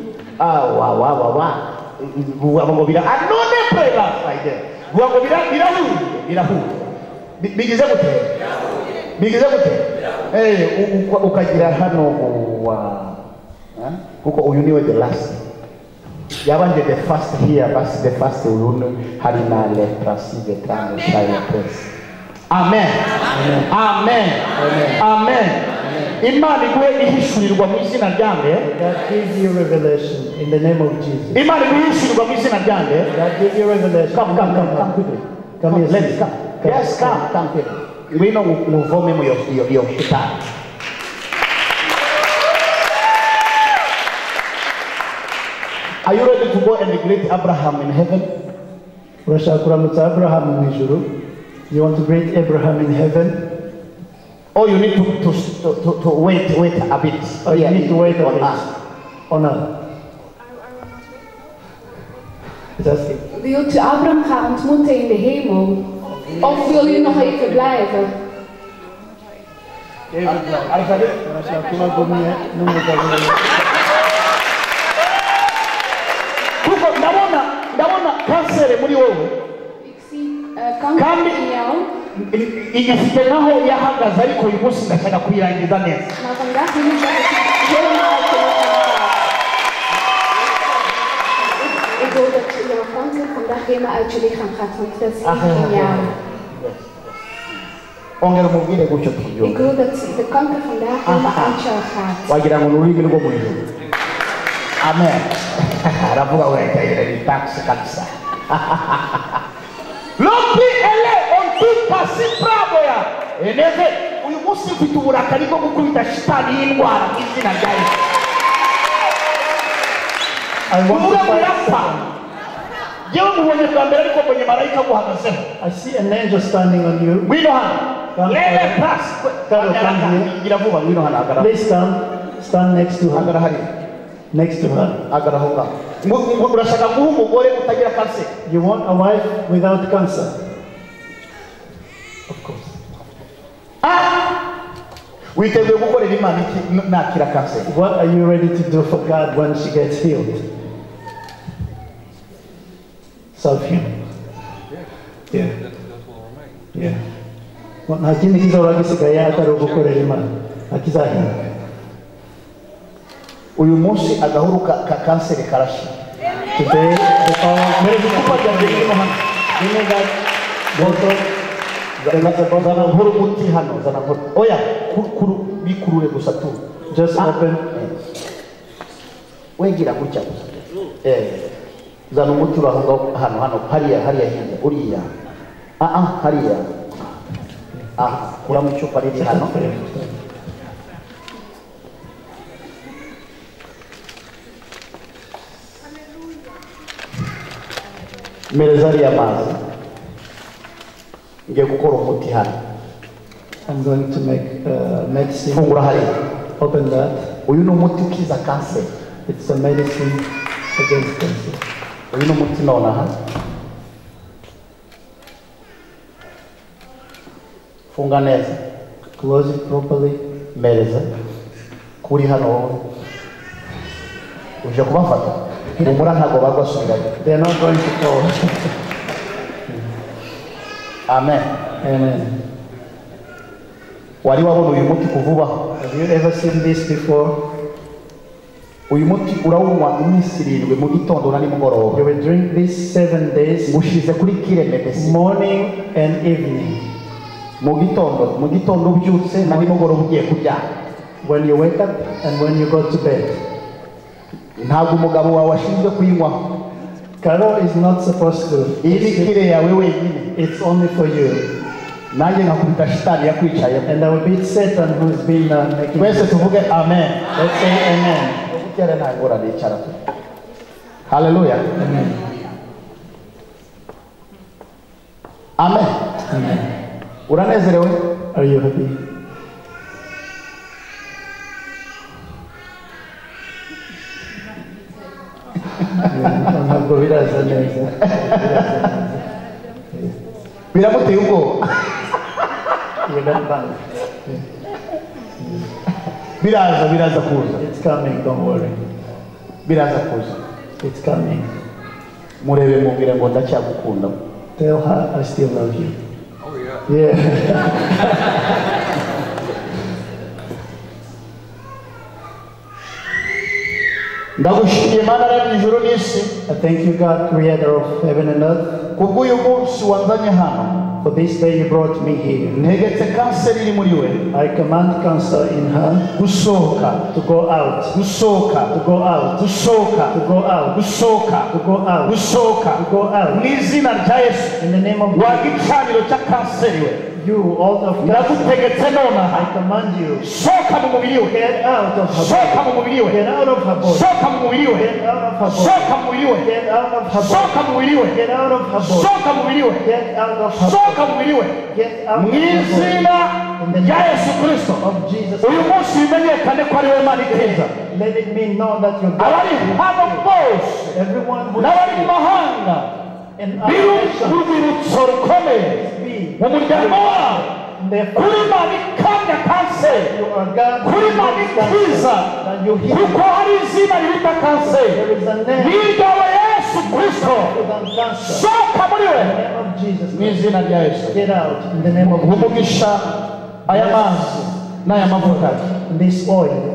Speaker 1: Ngo bira anone prela faide. Ngo bira bigize gute ukagira hano kuko uyu niwe the last yabanje the first here basi the first uyu hari na leprosy the tongue silence. Amen. Amen. Amen. Imana iguhe ihishurirwa mu izina ryanjye.
Speaker 2: God gives you revelation in the name of Jesus.
Speaker 1: Imana iguhe ihishurirwa mu izina ryanjye.
Speaker 2: God gives you revelation.
Speaker 1: Come quickly.
Speaker 2: Come here.
Speaker 1: Let's come. Yes, come quickly. We know muvome mu yo shitani. Are you ready to go and greet Abraham in heaven?
Speaker 2: Urashaka kuramutsa Abraham mu ijuru. You want to greet Abraham in heaven?
Speaker 1: Or you need to wait a bit.
Speaker 2: Oh, you need to wait on
Speaker 1: us.
Speaker 2: On earth.
Speaker 4: Wilt u Abraham gaan ontmoeten in de hemel? Of wil u nog even blijven?
Speaker 1: ndabona kanseri muri wowe.
Speaker 4: Ik zie kanker in jou.
Speaker 1: Igifite naho yahagaze ariko uyu munsi ndashaka kuyirangiza neza.
Speaker 4: Maar vandaag wil ik dat het helemaal ik wil dat jouw kanker vandaag helemaal uit je lichaam gaat, want dat is in jou.
Speaker 1: Ongera mubwire gutyo
Speaker 4: Ik
Speaker 1: tubyumva.
Speaker 4: wil dat de kanker vandaag helemaal uit jou gaat.
Speaker 1: Wagira ngo n'ururimi rwo mu ijuru. Amen. Aravuga wenda ni tax kabisa. Lopi ele onti pasi bravo ya. Eneve uyu munsi mfite uburakari bwo gukubita shitani y'indwara izina rya Yesu.
Speaker 2: I want to fight.
Speaker 1: Yewe mubonye bwa mbere ariko mbonye marayika aguhagazeho.
Speaker 2: I see an angel standing on you.
Speaker 1: Wino hano. Lele plus. Gira vuba wino hano agara.
Speaker 2: Please stand next to her.
Speaker 1: Agara hari.
Speaker 2: Next to her.
Speaker 1: Agara honga. Urashaka guha umugore utagira kanseri.
Speaker 2: You want a wife without cancer? Of course.
Speaker 1: Witeguye gukorera Imana iki nakira kanseri?
Speaker 2: What are you ready to do for God when she gets healed? Self-healing. Yeah. Yeah. Nta kindi kizahora gisigaye atari ugukorera Imana. Akizahinduka.
Speaker 1: Uyu munsi agahuru ka kanseri karashira.
Speaker 2: Today, the power
Speaker 1: Kupa rya mbere irimo hano.
Speaker 2: you know that bottle,
Speaker 1: Zana nkuru umuti hano. Zana nkuru. Oya, bikurure gusa tu.
Speaker 2: just open.
Speaker 1: Wegira gutya gusa. Zana umuti uraho hano hariya hirya uriya. Hariya. Kuramo icupa riri hano. Merezari amazi. Ngiye gukora umuti hano.
Speaker 2: I'm going to make medicine.
Speaker 1: Fungura hariya.
Speaker 2: Open that.
Speaker 1: Uyu ni umuti ukiza kanseri.
Speaker 2: It's a medicine against cancer.
Speaker 1: Uyu ni umuti nonaha. Funga neza.
Speaker 2: Close it properly.
Speaker 1: Mereza. Kuri hano wowe. Uje kubafata. Umura ntago bagwasubirayo.
Speaker 2: They are not going to fall.
Speaker 1: Amen.
Speaker 2: Amen.
Speaker 1: Wari wabona uyu muti kuvuba?
Speaker 2: Have you ever seen this before?
Speaker 1: uyu muti urawunywa iminsi 7 mu gitondo na nimugoroba.
Speaker 2: You will drink this 7 days,
Speaker 1: Ushize kuri kire medicine.
Speaker 2: morning and evening.
Speaker 1: Mu gitondo ubyutse na nimugoroba ugiye kuryama.
Speaker 2: When you wake up and when you go to bed.
Speaker 1: Ntabwo umugabo wawe ashinzwe kuyinywa.
Speaker 2: Carol is not supposed to.
Speaker 1: Kire yawe wenyine.
Speaker 2: It's only for you.
Speaker 1: Nanjye nkakubita shitani yakwicayemo.
Speaker 2: And I will beat Satan who's been making.
Speaker 1: Twese tuvuge amen.
Speaker 2: Let's say amen.
Speaker 1: Ubukere ntagora nicara. Hallelujah.
Speaker 2: Amen.
Speaker 1: Amen.
Speaker 2: Amen.
Speaker 1: Uranezerewe?
Speaker 2: Are you happy? Ntabwo biraza neza.
Speaker 1: Biramuteye ubwoba. Biraza kuza.
Speaker 2: It's coming, don't worry.
Speaker 1: Biraza kuza.
Speaker 2: It's coming.
Speaker 1: Murebe mubwire ngo ndacyagukunda.
Speaker 2: Tell her I still love you. Oh yeah.
Speaker 1: Ndagushimiye Mana yaremye ijuru n'isi.
Speaker 2: I thank you, God, creator of heaven and earth.
Speaker 1: Kubw'uyu munsi wanzanye hano.
Speaker 2: For this day you brought me here.
Speaker 1: Ntegetse kanseri iri muri we.
Speaker 2: I command cancer in her
Speaker 1: Gusohoka.
Speaker 2: to go out.
Speaker 1: Gusohoka.
Speaker 2: To go out.
Speaker 1: Gusohoka.
Speaker 2: To go out.
Speaker 1: Gusohoka.
Speaker 2: To go out.
Speaker 1: Gusohoka.
Speaker 2: To go out.
Speaker 1: Mu izina rya Yesu.
Speaker 2: In the name of
Speaker 1: Wa gicaniro cya kanseri we.
Speaker 2: you, all of cancer,
Speaker 1: Ndagutegetse nonaha.
Speaker 2: I command you.
Speaker 1: Sohoka mu mubiri we.
Speaker 2: Get out of her
Speaker 1: Sohoka
Speaker 2: body.
Speaker 1: mu mubiri we.
Speaker 2: Get out of her body.
Speaker 1: Sohoka mu mubiri we.
Speaker 2: Get out of her body.
Speaker 1: Sohoka mu mubiri we.
Speaker 2: Get out of her
Speaker 1: Sohoka
Speaker 2: body.
Speaker 1: mu mubiri we.
Speaker 2: Get out of her body.
Speaker 1: Sohoka mu mubiri we.
Speaker 2: Get out of her
Speaker 1: Sohoka
Speaker 2: body.
Speaker 1: mu mubiri we.
Speaker 2: Get out
Speaker 1: Mu
Speaker 2: of her
Speaker 1: izina
Speaker 2: body. In the
Speaker 1: rya
Speaker 2: name
Speaker 1: Yesu Kristo.
Speaker 2: of Jesus.
Speaker 1: Uyu munsi bimenyekane ko ari we Mana ikiza.
Speaker 2: Let it be known that you're
Speaker 1: Abari
Speaker 2: God.
Speaker 1: hano bose
Speaker 2: Everyone who
Speaker 1: n'abari mu mahanga
Speaker 2: in
Speaker 1: biri
Speaker 2: our nation
Speaker 1: urwibutso rukomeye
Speaker 2: be
Speaker 1: mu muryango wabo
Speaker 2: therefore
Speaker 1: kuri Mana ikamya kanseri
Speaker 2: you are God
Speaker 1: kuri Mana ikiza
Speaker 2: that you heal.
Speaker 1: kuko hari izina riruta kanseri
Speaker 2: There is a name
Speaker 1: n'iryawe Yesu Kristo.
Speaker 2: than cancer.
Speaker 1: Sohoka muri we
Speaker 2: In the name of Jesus.
Speaker 1: mu izina rya Yesu.
Speaker 2: Get out in the name of Jesus.
Speaker 1: umugisha aya mazi n'aya mavuta
Speaker 2: This oil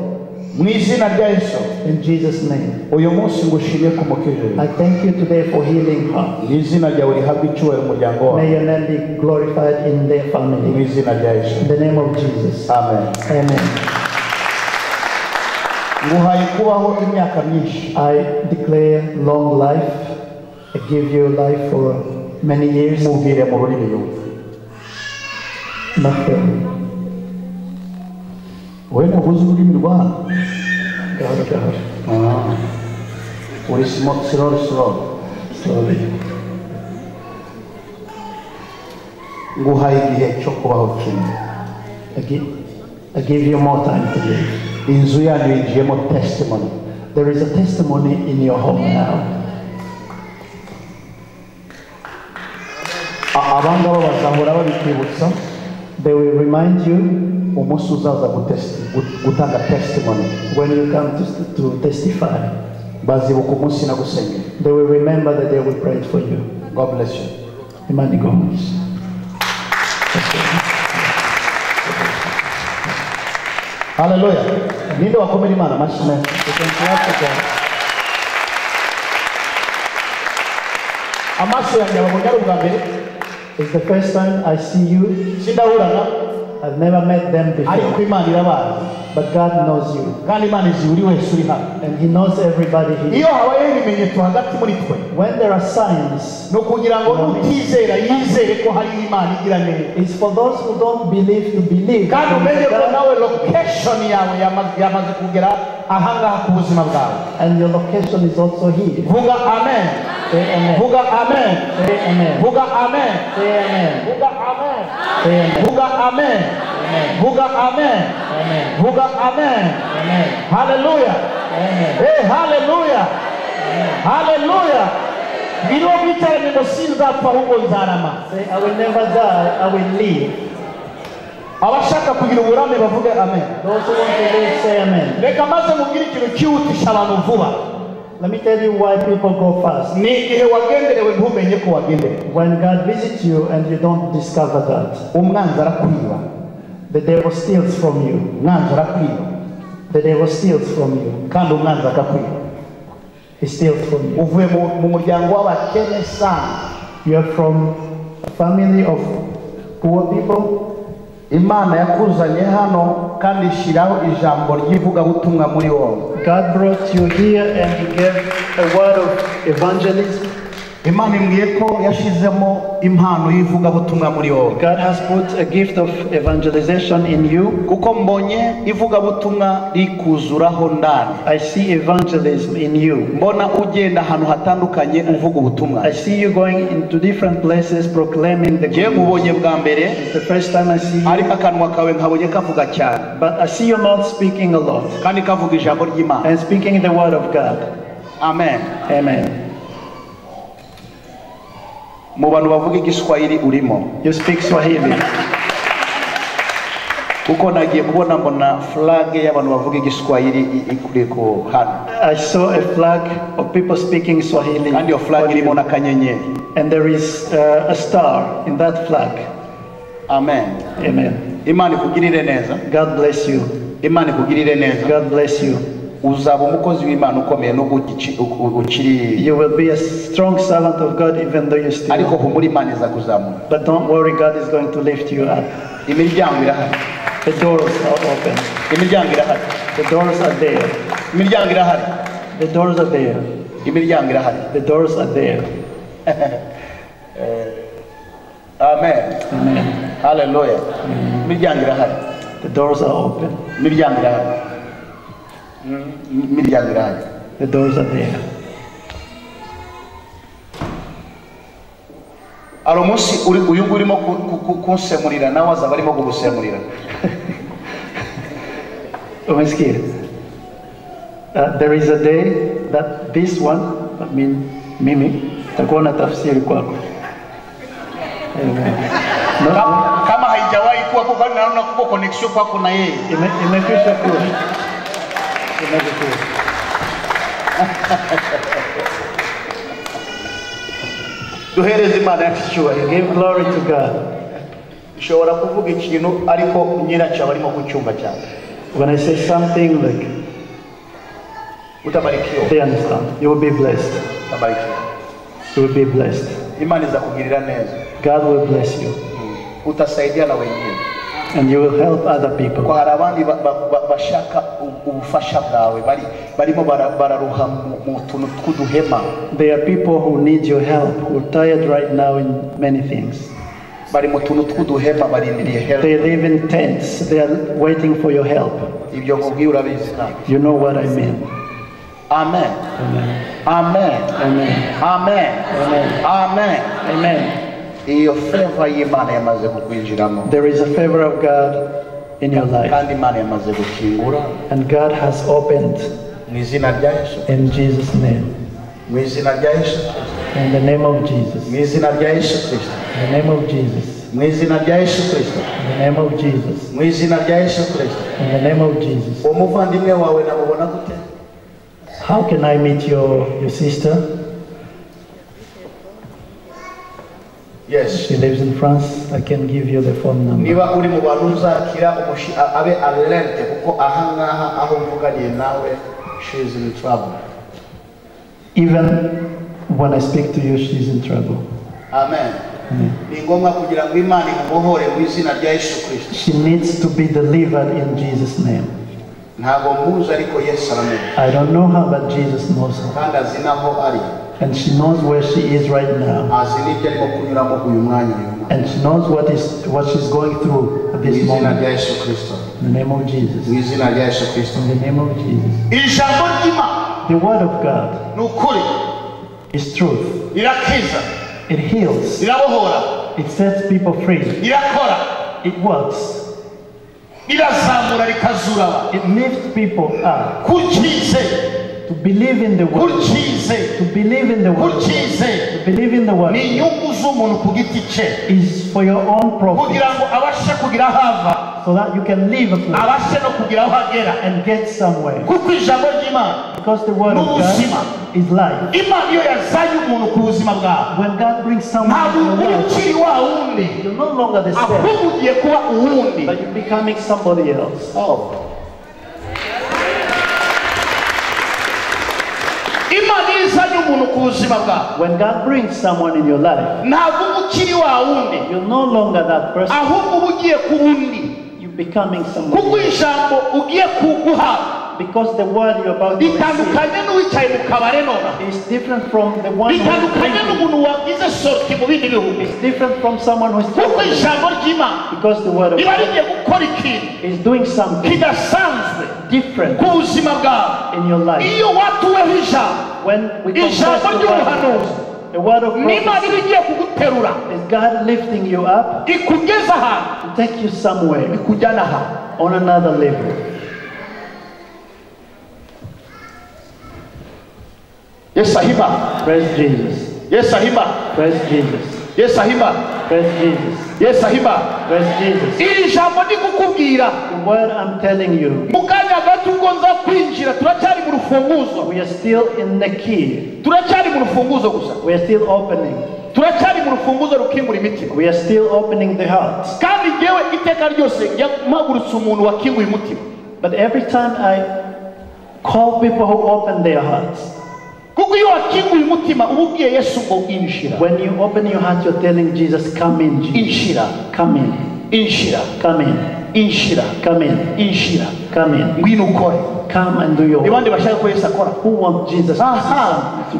Speaker 1: mu izina rya Yesu.
Speaker 2: in Jesus' name.
Speaker 1: Uyu munsi ngushimye kumukijije
Speaker 2: I thank you today for healing her.
Speaker 1: mu izina ryawe rihabwa icyubahiro umuryango wawe
Speaker 2: May your name be glorified in their
Speaker 1: mu
Speaker 2: family.
Speaker 1: izina rya Yesu.
Speaker 2: In the name of Jesus.
Speaker 1: Amen.
Speaker 2: Amen.
Speaker 1: nguhaye kubaho imyaka myinshi.
Speaker 2: I declare long life. I give you life for many years.
Speaker 1: mubwire mu rurimi yumva.
Speaker 2: Nothing.
Speaker 1: wowe ntubuze ururimi rwa hano.
Speaker 2: God.
Speaker 1: uri slowly
Speaker 2: Slowly.
Speaker 1: nguhaye igihe cyo kubaho kimwe.
Speaker 2: I give you more time to live.
Speaker 1: inzu yanyu yinjiyemo testimony.
Speaker 2: There is a testimony in your home now.
Speaker 1: abangaba bazahora babikwibutsa
Speaker 2: They will remind you
Speaker 1: umunsi uzaza gutanga testimony.
Speaker 2: when you come to testify.
Speaker 1: bazibuka umunsi nagusengera.
Speaker 2: They will remember that they will pray for you.
Speaker 1: God bless you.
Speaker 2: Imani Gomez.
Speaker 1: Hallelujah. ninde wakomera Imana amashyi menshi.
Speaker 2: You can clap to God.
Speaker 1: amaso yanjye ababonye ari ubwa mbere.
Speaker 2: It's the first time I see you.
Speaker 1: sindahurana
Speaker 2: I've never met them
Speaker 1: ariko
Speaker 2: before.
Speaker 1: Imana irabazi
Speaker 2: But God knows you.
Speaker 1: kandi Imana izi buri wese uri hano.
Speaker 2: And He knows everybody here.
Speaker 1: iyo habayeho ibimenyetso hagati muri twe
Speaker 2: When there are signs,
Speaker 1: ni ukugira ngo n'utizera yizere ko hari Imana igira neza.
Speaker 2: it's for those who don't believe to believe.
Speaker 1: kandi
Speaker 2: There
Speaker 1: umenye
Speaker 2: is a
Speaker 1: ko
Speaker 2: God,
Speaker 1: nawe location yawe yamaze kugera ahangaha ku buzima bwawe.
Speaker 2: and your location is also here.
Speaker 1: vuga amen.
Speaker 2: Say amen.
Speaker 1: vuga amen.
Speaker 2: Say amen.
Speaker 1: vuga amen.
Speaker 2: Say amen.
Speaker 1: vuga amen.
Speaker 2: Say amen.
Speaker 1: vuga amen. vuga amen.
Speaker 2: Amen.
Speaker 1: vuga amen.
Speaker 2: Amen.
Speaker 1: haleluya.
Speaker 2: Amen.
Speaker 1: Hey, haleluya. haleluya. ngiriho mwicaranye ngo sinzapfa ahubwo nzarama.
Speaker 2: Say, I will never die, I will live.
Speaker 1: abashaka kugira uburame bavuge amen.
Speaker 2: Those who want to live, say amen.
Speaker 1: reka maze mubwire ikintu cyihutisha abantu vuba.
Speaker 2: Let me tell you why people go fast.
Speaker 1: ni igihe wagenderewe ntumenye ko wagenderewe.
Speaker 2: When God visits you and you don't discover that,
Speaker 1: umwanzi arakwiba.
Speaker 2: the devil steals from you.
Speaker 1: umwanzi arakwiba.
Speaker 2: the devil steals from you.
Speaker 1: kandi umwanzi akakwiba.
Speaker 2: He steals from you.
Speaker 1: uvuye mu muryango w'abakene sana,
Speaker 2: You are from a family of poor people.
Speaker 1: Imana yakuzanye hano kandi ishyiraho ijambo ry'ivugabutumwa muri wowe.
Speaker 2: God brought you here and He gave a word of evangelism.
Speaker 1: Imana imbwiye ko yashizemo impano y'ivugabutumwa muri wowe.
Speaker 2: God has put a gift of evangelization in you.
Speaker 1: kuko mbonye ivugabutumwa rikuzuraho ndani.
Speaker 2: I see evangelism in you.
Speaker 1: mbona ugenda ahantu hatandukanye uvuga ubutumwa.
Speaker 2: I see you going into different places proclaiming the
Speaker 1: Ngiye
Speaker 2: good
Speaker 1: nkubonye
Speaker 2: news.
Speaker 1: bwa mbere,
Speaker 2: It's the first time I see you,
Speaker 1: ariko akanwa kawe nkabonye kavuga cyane
Speaker 2: but I see your mouth speaking a lot
Speaker 1: kandi kavuga ijambo ry'Imana.
Speaker 2: and speaking the word of God.
Speaker 1: Amen.
Speaker 2: Amen.
Speaker 1: Mu bantu bavuga igiswahili urimo,
Speaker 2: You speak Swahili.
Speaker 1: kuko nagiye kubona mbona flag y'abantu bavuga igiswahili ikuri ko hano,
Speaker 2: I saw a flag of people speaking Swahili,
Speaker 1: kandi iyo flag irimo n'akanyenyeri.
Speaker 2: and there is a star in that flag.
Speaker 1: Amen.
Speaker 2: Amen.
Speaker 1: Imana ikugirire neza,
Speaker 2: God bless you.
Speaker 1: Imana ikugirire neza.
Speaker 2: God bless you.
Speaker 1: Uzaba umukozi w'Imana ukomeye nubwo ukiri,
Speaker 2: You will be a strong servant of God even though you
Speaker 1: ariko
Speaker 2: still.
Speaker 1: humura Imana izakuzamura.
Speaker 2: But don't worry, God is going to lift you up.
Speaker 1: Imiryango irahari,
Speaker 2: The doors are open.
Speaker 1: imiryango irahari,
Speaker 2: The doors are there.
Speaker 1: imiryango irahari,
Speaker 2: The doors are there.
Speaker 1: imiryango irahari.
Speaker 2: The doors are there.
Speaker 1: Amen.
Speaker 2: Amen.
Speaker 1: Hallelujah. Imiryango irahari,
Speaker 2: The doors are open.
Speaker 1: imiryango irahari, imiryango irahari.
Speaker 2: The doors are there.
Speaker 1: Hari umunsi uyu nguyu urimo kunsemurira, nawe azaba arimo kugusemurira.
Speaker 2: There is a day that this one, I mean, mimi, takuwa na tafsiri kwako. Amen. No,
Speaker 1: Kama haijawahi kuwa kwa, kwani naona kuko connection kwako na yeye.
Speaker 2: imekwisha kuwa. Imekwisha.
Speaker 1: Duhereze Imana yacu icyubahiro.
Speaker 2: Give glory to God.
Speaker 1: Ushobora kuvuga ikintu ariko nyiracyo aba arimo kucyumva cyane.
Speaker 2: When I say something like,
Speaker 1: Utabarikiwe.
Speaker 2: they understand. You will be blessed.
Speaker 1: Utabarikiwe.
Speaker 2: You will be blessed.
Speaker 1: Imana izakugirira neza.
Speaker 2: God will bless you.
Speaker 1: Utasaidia na wengine.
Speaker 2: And you will help other people.
Speaker 1: Kwa hari abandi bashaka ubufasha bwawe, barimo bararuha mu tuntu tw'uduhema.
Speaker 2: There are people who need your help, who are tired right now in many things.
Speaker 1: Bari mu tuntu tw'uduhema barindiriye help.
Speaker 2: They live in tents. They are waiting for your help.
Speaker 1: Ibyo nkubwiye urabizi kandi.
Speaker 2: You know what I mean.
Speaker 1: Amen.
Speaker 2: Amen.
Speaker 1: Amen.
Speaker 2: Amen.
Speaker 1: Amen.
Speaker 2: Amen.
Speaker 1: Amen.
Speaker 2: Amen.
Speaker 1: Iyo favor y'Imana yamaze kukwinjiramo.
Speaker 2: There is a favor of God in your life.
Speaker 1: Kandi Imana yamaze gukingura
Speaker 2: And God has opened
Speaker 1: mu izina rya Yesu.
Speaker 2: in Jesus' name.
Speaker 1: Mu izina rya Yesu.
Speaker 2: In the name of Jesus.
Speaker 1: Mu izina rya Yesu Kristo.
Speaker 2: In the name of Jesus.
Speaker 1: Mu izina rya Yesu Kristo.
Speaker 2: In the name of Jesus.
Speaker 1: Mu izina rya Yesu Kristo.
Speaker 2: In the name of Jesus.
Speaker 1: Umuvandimwe wawe namubona gute?
Speaker 2: How can I meet your sister?
Speaker 1: Yes.
Speaker 2: She lives in France. I can give you the phone number.
Speaker 1: Niba uri mu bantu uzakira abe alerte kuko ahangaha aho mvuganiye nawe, she is in trouble.
Speaker 2: Even when I speak to you, she's in trouble.
Speaker 1: Amen. Ni ngombwa kugira ngo Imana imubohore mu izina rya Yesu Kristo.
Speaker 2: She needs to be delivered in Jesus' name.
Speaker 1: Ntabwo muzi ariko Yesu aramenya.
Speaker 2: I don't know her, but Jesus knows her.
Speaker 1: Kandi azi naho ari.
Speaker 2: And she knows where she is right now.
Speaker 1: Azi n'ibyo arimo kunyuramo uyu mwanya uyu mwanya.
Speaker 2: And she knows what she's going through at
Speaker 1: Mu
Speaker 2: this
Speaker 1: izina
Speaker 2: moment.
Speaker 1: rya Yesu Kristo.
Speaker 2: In the name of Jesus.
Speaker 1: Mu izina rya Yesu Kristo.
Speaker 2: In the name of Jesus.
Speaker 1: Ijambo ry'Imana
Speaker 2: The word of God
Speaker 1: ni ukuri,
Speaker 2: is truth.
Speaker 1: rirakiza,
Speaker 2: It heals.
Speaker 1: rirabohora,
Speaker 2: It sets people free.
Speaker 1: rirakora,
Speaker 2: It works.
Speaker 1: rirazamura, rikazura.
Speaker 2: It lifts people up.
Speaker 1: Kukize,
Speaker 2: To believe in the word.
Speaker 1: kukize,
Speaker 2: To believe in the word.
Speaker 1: kukize.
Speaker 2: To believe in the word
Speaker 1: Ni inyungu z'umuntu ku giti cye,
Speaker 2: is for your own profit.
Speaker 1: kugira ngo abashe kugira aho ava,
Speaker 2: So that you can live a place
Speaker 1: abashe no kugira aho agera.
Speaker 2: and get somewhere.
Speaker 1: Kuko ijambo ry'Imana,
Speaker 2: Because the word of God is life.
Speaker 1: Imana iyo yazanye umuntu ku buzima bwawe,
Speaker 2: When God brings someone
Speaker 1: ntabwo
Speaker 2: to your
Speaker 1: uba
Speaker 2: life,
Speaker 1: ukiri wa wundi,
Speaker 2: you're no longer the same,
Speaker 1: ahubwo ugiye kuba uwundi.
Speaker 2: but you're becoming somebody else.
Speaker 1: Oh.
Speaker 2: When God brings someone in your life, you're no longer that person. You're becoming someone else. Because the word you're about to receive is different from the one who is drinking. It's different from someone who is talking. Because the word of God is doing something different in your life. When we confess the word of prophecy, is God lifting you up to take you somewhere on another level.
Speaker 1: Yes, Sahiba.
Speaker 2: Praise Jesus.
Speaker 1: Yes, Sahiba.
Speaker 2: Praise Jesus.
Speaker 1: Yes, Sahiba.
Speaker 2: Praise Jesus.
Speaker 1: Yes, Sahiba.
Speaker 2: Praise Jesus. The word I'm telling you, we are still in the key. We are still opening. We are still opening the hearts. But every time I call people who open their hearts, when you open your heart, you're telling Jesus, come in, Jesus. Come in. Come in. Come in. Come in. Come and do your work. Who wants Jesus to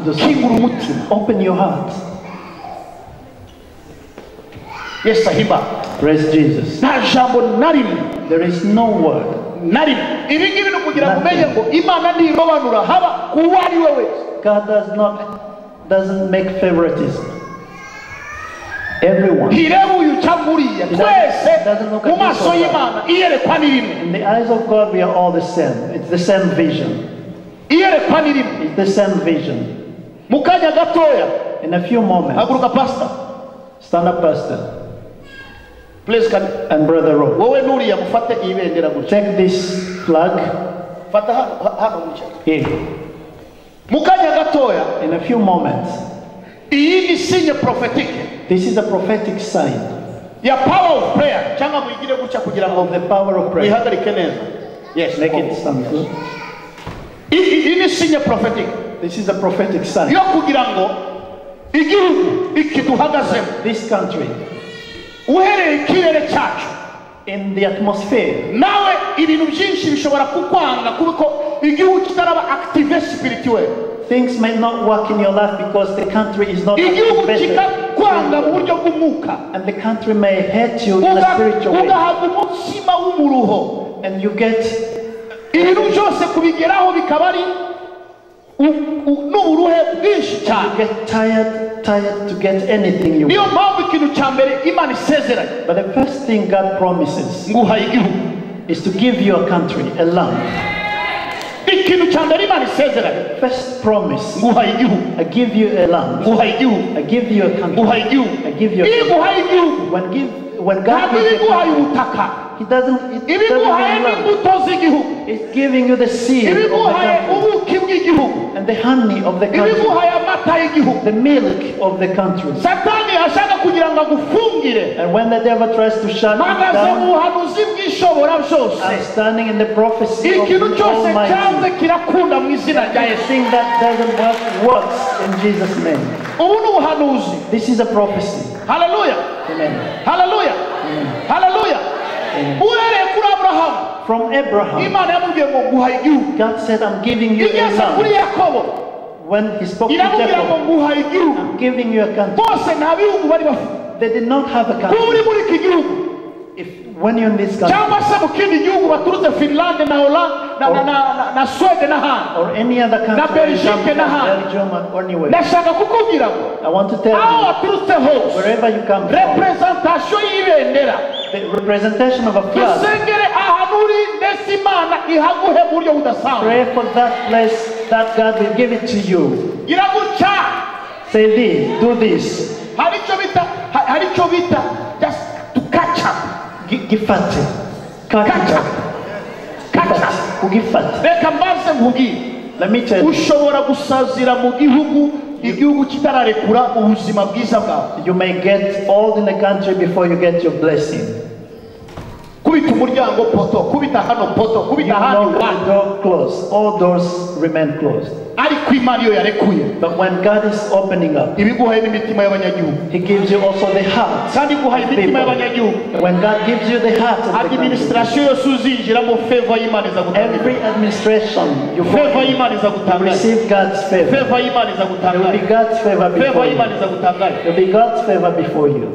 Speaker 2: do something? Open your heart.
Speaker 1: Yes, Sahiba.
Speaker 2: Praise Jesus. There is no word. God doesn't make favoritism. Everyone. He doesn't look at this. In the eyes of God, we are all the same. It's the same vision. It's the same vision. In a few moments, stand up, Pastor.
Speaker 1: Please,
Speaker 2: and Brother Rob, take this flag here. In a few moments, this is a prophetic sign of the power of prayer.
Speaker 1: Yes,
Speaker 2: make it stand good. This is a prophetic sign. This country, in the atmosphere, things may not work in your life because the country is not activated, and the country may hate you in a spiritual way, and you get tired to get anything you want. But the first thing God promises is to give you a country, a land. First promise, I give you a land, I give you a country, I give you a country. When God gives you a country, He doesn't give land. He's giving you the seed of the country and the honey of the country, the milk of the country. And when the devil tries to shut you down, I'm standing in the prophecy of the Almighty. Everything that doesn't work works in Jesus' name. This is a prophecy.
Speaker 1: Hallelujah.
Speaker 2: Amen.
Speaker 1: Hallelujah.
Speaker 2: Amen.
Speaker 1: Hallelujah.
Speaker 2: Amen. From Abraham, God said, I'm giving you a land. When he spoke to Jacob, I'm giving you a country. They did not have a country. When you're in this country, or any other country, Belgium or anywhere, I want to tell you, wherever you come from, the representation of a flag, pray for that place that God will give it to you. Say this, do this. Just to catch up. Gifate. Catch up. Let me tell you. You may get old in the country before you get your blessing.
Speaker 1: kubita umuryango poto, kubita hano poto, kubita hano
Speaker 2: the door closed. All doors remain closed.
Speaker 1: ariko Imana iyo yarekuye
Speaker 2: But when God is opening up,
Speaker 1: ibiguhaye n'imitima y'abanyagihugu
Speaker 2: He gives you also the heart
Speaker 1: kandi guhaye
Speaker 2: of
Speaker 1: imitima
Speaker 2: people.
Speaker 1: y'abanyagihugu
Speaker 2: When God gives you the heart of the country,
Speaker 1: administration yose uzinjiramo favor y'Imana iza
Speaker 2: every
Speaker 1: gutanga
Speaker 2: administration you go
Speaker 1: favor
Speaker 2: in,
Speaker 1: y'Imana iza
Speaker 2: you
Speaker 1: gutanga
Speaker 2: receive God's favor.
Speaker 1: favor y'Imana iza
Speaker 2: There will be
Speaker 1: gutanga
Speaker 2: God's favor
Speaker 1: favor
Speaker 2: before you.
Speaker 1: y'Imana iza gutanga
Speaker 2: There will be God's favor before you.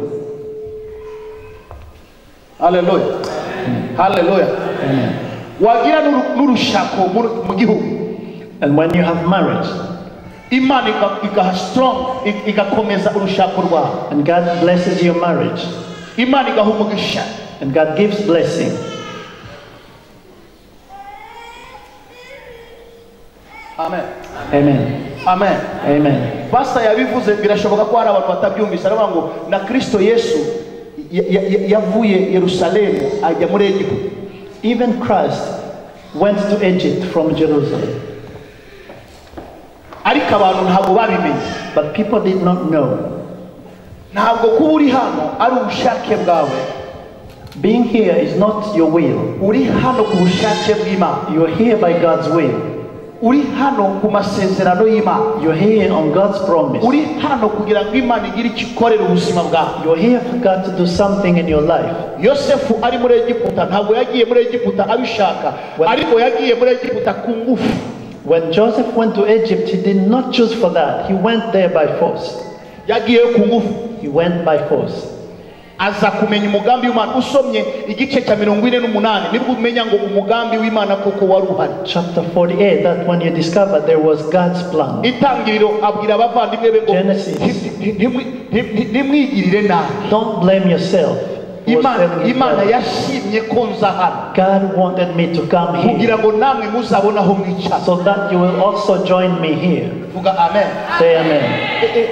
Speaker 1: haleluya haleluya wagira n'urushako mu gihugu
Speaker 2: And when you have marriage,
Speaker 1: Imana igaha strong igakomeza urushako rwawe
Speaker 2: and God blesses your marriage,
Speaker 1: Imana igaha umugisha
Speaker 2: and God gives blessing,
Speaker 1: amen
Speaker 2: amen,
Speaker 1: amen
Speaker 2: amen.
Speaker 1: pastor yabivuze birashoboka ko hari abantu batabyumvise aravuga ngo na Kristo Yesu yavuye Yerusalemu ajya muri Egiputa.
Speaker 2: Even Christ went to Egypt from Jerusalem,
Speaker 1: ariko abantu ntabwo babimenye
Speaker 2: but people did not know.
Speaker 1: ntabwo kuba uri hano ari ubushake bwawe
Speaker 2: Being here is not your will.
Speaker 1: uri hano ku bushake bw'Imana
Speaker 2: You are here by God's will.
Speaker 1: uri hano ku masezerano y'Imana
Speaker 2: You're here on God's promise.
Speaker 1: uri hano kugira ngo Imana igire icyo ikorera ubuzima bwawe.
Speaker 2: You're here for God to do something in your life.
Speaker 1: Yosefu ari muri Egiputa ntabwo yagiye muri Egiputa abishaka ariko yagiye muri Egiputa ku ngufu.
Speaker 2: When Joseph went to Egypt, he did not choose for that. He went there by force.
Speaker 1: yagiyeyo ku ngufu.
Speaker 2: He went by force.
Speaker 1: aza kumenya umugambi w'Imana. Usomye igice cya 48 nibwo umenya ngo umugambi w'Imana koko wari uhari.
Speaker 2: Chapter 48, that when you discover there was God's plan.
Speaker 1: Itangiriro abwira abavandimwe be ngo
Speaker 2: Genesis.
Speaker 1: ntimwigirire nabi.
Speaker 2: Don't blame yourself. He was telling his
Speaker 1: Imana
Speaker 2: brother,
Speaker 1: yashimye ko nza hano
Speaker 2: God wanted me to come here
Speaker 1: kugira ngo namwe muzabona aho mwicara.
Speaker 2: so that you will also join me here.
Speaker 1: Vuga amen.
Speaker 2: Say amen.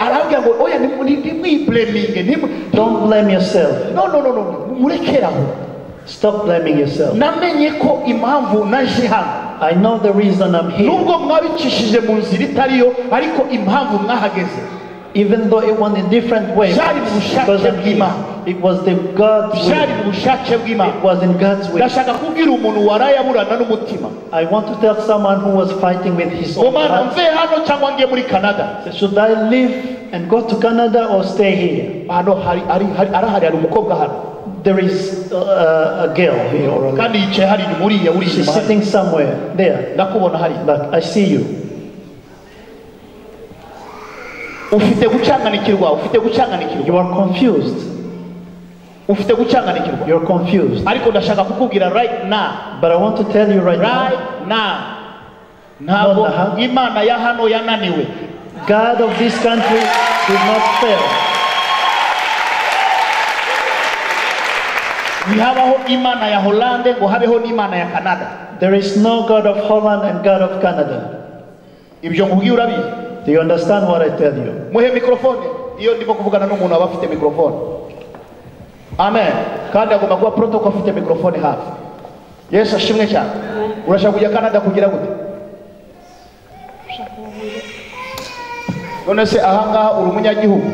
Speaker 1: Arabwira ngo oya ntimwibleminge.
Speaker 2: Don't blame yourself.
Speaker 1: No murekeraho.
Speaker 2: Stop blaming yourself.
Speaker 1: Namenye ko impamvu naje hano
Speaker 2: I know the reason I'm here.
Speaker 1: nubwo mwabicishije mu nzira itariyo ariko impamvu mwahageze
Speaker 2: Even though it went in different ways,
Speaker 1: Byari mu bushake
Speaker 2: because I'm here.
Speaker 1: bw'Imana.
Speaker 2: It was the God's
Speaker 1: byari
Speaker 2: will.
Speaker 1: mu bushake bw'Imana.
Speaker 2: It was in God's will.
Speaker 1: ndashaka kubwira umuntu waraye aburana n'umutima
Speaker 2: I want to tell someone who was fighting with his
Speaker 1: ngo
Speaker 2: own
Speaker 1: mana
Speaker 2: heart,
Speaker 1: mve hano cyangwa ngiye muri Canada.
Speaker 2: should I leave and go to Canada or stay here?
Speaker 1: Hano hari umukobwa hano
Speaker 2: There is a girl here, or a
Speaker 1: kandi yicaye hari uriya uri
Speaker 2: she's
Speaker 1: inyuma.
Speaker 2: sitting somewhere there.
Speaker 1: Ndakubona hari
Speaker 2: Look, I see you.
Speaker 1: ufite gucanganikirwa
Speaker 2: You are confused.
Speaker 1: ufite gucanganikirwa
Speaker 2: You're confused.
Speaker 1: ariko ndashaka kukubwira right now
Speaker 2: But I want to tell you right now,
Speaker 1: ntabwo
Speaker 2: Nonaha.
Speaker 1: Imana ya hano yananiwe.
Speaker 2: God of this country did not fail.
Speaker 1: Ntihabaho Imana ya Hollande ngo habeho n'Imana ya Canada.
Speaker 2: There is no God of Holland and God of Canada.
Speaker 1: Ibyo nkubwiye urabizi.
Speaker 2: Do you understand what I tell you?
Speaker 1: Muhe mikrofone iyo ndimo kuvugana n'umuntu aba afite mikrofone. Amen. Kandi agomba kuba protocol afite mikrofone hafi. Yesu ashimwe cyane. Urashaka kujya Canada kugira gute? None se ahangaha uri umunyagihugu?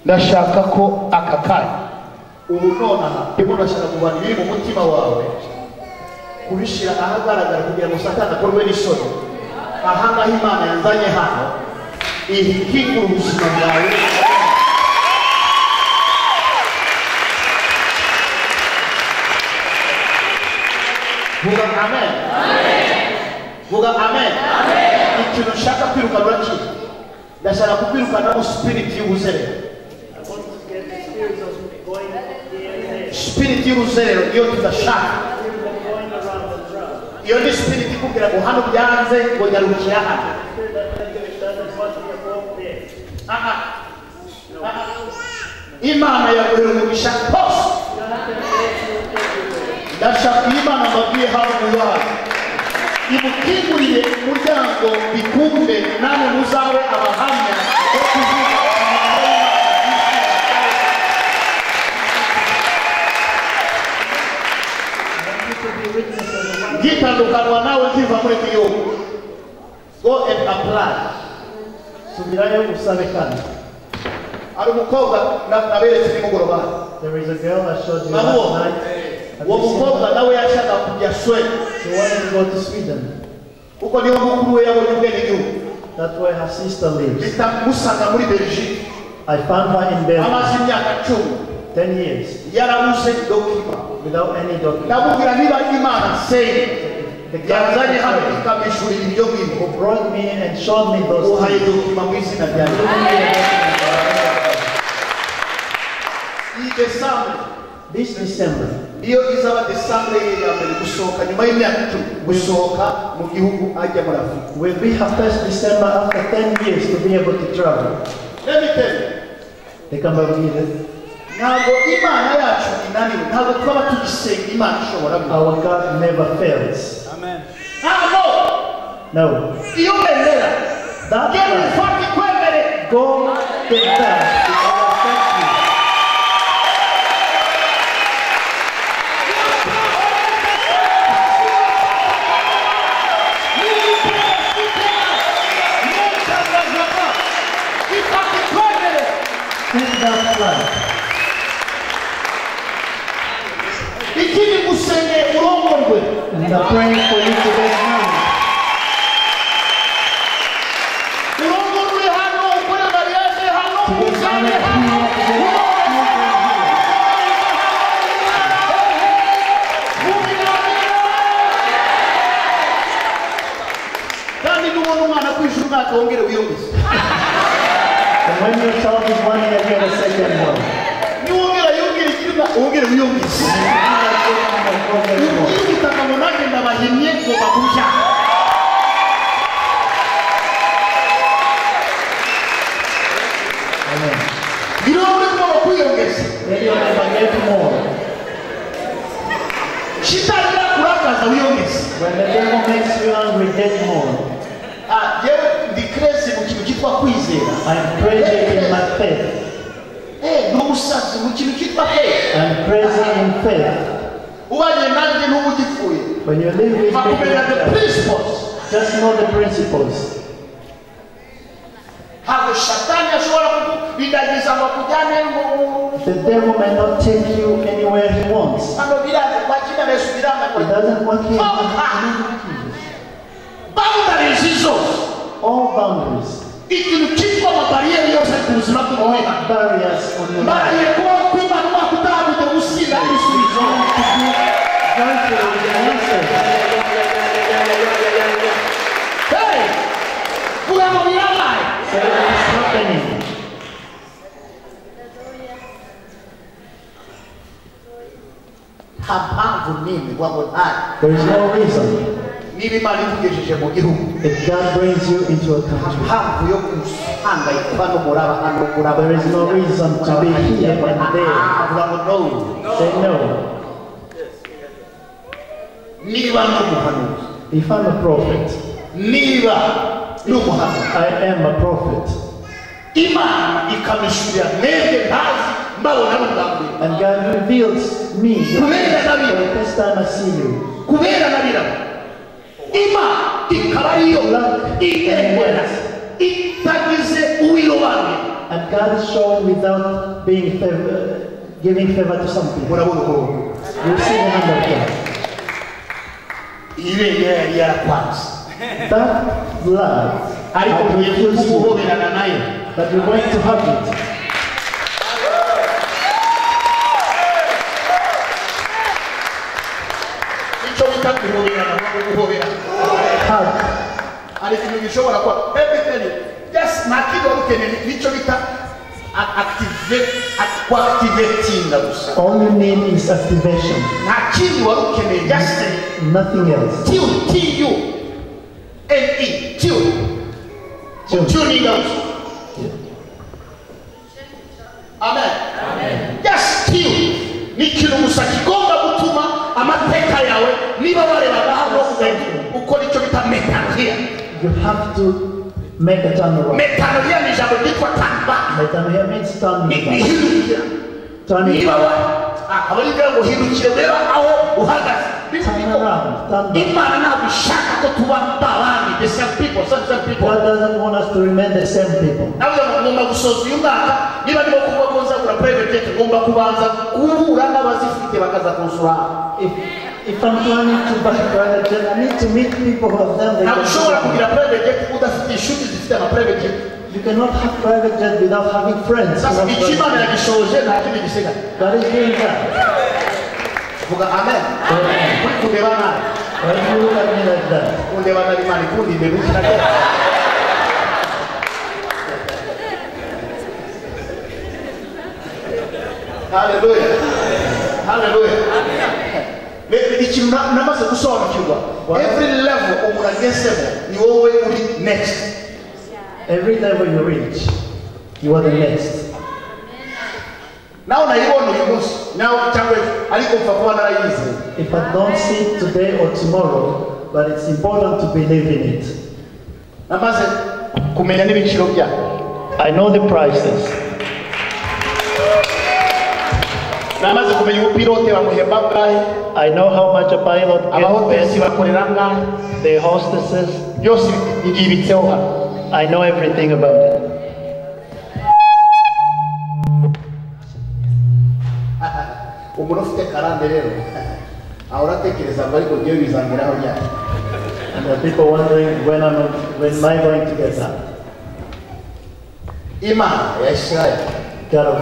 Speaker 1: Ndashaka ko aka kanya ubu nonaha ndimo ndashaka kuvana ibiri mu mutima wawe kubishyira ahagaragara kugira ngo Satani akorwe n'isoni. Ahangaha Imana yanzanye hano ihingura ubuzima bwawe. Vuga amen. Vuga amen. Ikintu nshaka kwirukana urakizi. Ndashaka kukwirukana mu spirit y'ubuzerero. Spirit y'ubuzerero iyo tudashaka. Iyo ni spirit ikubwira ngo hano byanze ngo nyarukira hano. Imana yaguhera umugisha hose. Ndashaka Imana mbabwiye hano mu bantu imukingurire umuryango bikunde namwe muzabe abahamya bo kuvuga gitandukanwa nawe kiva muri iki gihugu. Go and apply.
Speaker 2: Subirayo usabe kandi. There is a girl I showed you last night. She wanted to go to Sweden. That's where her sister lives. I found her in Belgium. 10 years. Without any document. The guy who brought me and showed me those things. This December, will be her first December after 10 years to be able to travel.
Speaker 1: Let me tell you.
Speaker 2: They come back with it. Our God never fails.
Speaker 1: Amen.
Speaker 2: No. That go get that. And I'm praying for you today now. And when your child is 1 year, get a second one. Amen. Maybe you'll never get more. When the devil makes you angry, get more. I'm crazy in my faith. I'm crazy in faith. When you live with me, just know the principles. The devil may not take you anywhere he wants. He doesn't want you. All boundaries. All barriers on your life. Hey! What is happening? There is no reason. If God brings you into a country, there is no reason to be here and there. Say no. If I'm a prophet, I am a prophet. And God reveals me for the first time I see you. And God is showing without being giving favor to some people. You see the hand of God. That blood, I refuse you, but you're going to have it. All you need is activation. Nothing else.
Speaker 1: Tuning out. Amen. Just tune. Nikiru musakigomba gutuma amateka yawe niba barebaga hano ukora icyo bita metanoia.
Speaker 2: You have to make a turnaround.
Speaker 1: Metanoia ni jambo litwa tamba.
Speaker 2: Metanoia means turning back.
Speaker 1: Turning back. Abari ngo hindukire reba aho uhagaze.
Speaker 2: Turn around. Stand back.
Speaker 1: Imana ntabwo ishaka ko tuba babandi, the same people, same people.
Speaker 2: God doesn't want us to remain the same people.
Speaker 1: Nawe ngomba gusoza uyu mwaka niba ndimo kuvuga ko nzagura private jet ngomba kubanza guhura n'abazifite bakaza kunsura.
Speaker 2: If I'm planning to buy private jet, I need to meet people who have done the
Speaker 1: Ntabwo ushobora kugira private jet udafite inshuti zifite ama private jet.
Speaker 2: You cannot have private jet without having friends.
Speaker 1: Sasa ikimana yagishoje nta kindi gisigaye.
Speaker 2: God is doing that.
Speaker 1: Vuga amen. Kundebana.
Speaker 2: Why do you look at me like that?
Speaker 1: Kundebana limani kundi mbebukira ke. Hallelujah. Hallelujah. Ikintu namaze gusobanukirwa. Every level umuntu agezemo ni wowe uri next.
Speaker 2: Every level you reach, you are the next.
Speaker 1: Now naibona uyu munsi. Now cyangwa ariko mfa kuba narayize.
Speaker 2: If I don't see it today or tomorrow, but it's important to believe in it.
Speaker 1: Namaze kumenya n'ibiciro bya.
Speaker 2: I know the prices.
Speaker 1: Namaze kumenya upilote bamuhemba ngahe.
Speaker 2: I know how much a pilot
Speaker 1: Abahotesi
Speaker 2: gets
Speaker 1: bakorera ngahe.
Speaker 2: paid, the hostesses.
Speaker 1: Byose ibitseho hano.
Speaker 2: I know everything about it.
Speaker 1: Umuntu ufite karande rero ahora atekereza ngo ariko byo bizangiraho ryari.
Speaker 2: And there are people wondering when am I going to get that?
Speaker 1: Imana ya Israel
Speaker 2: God of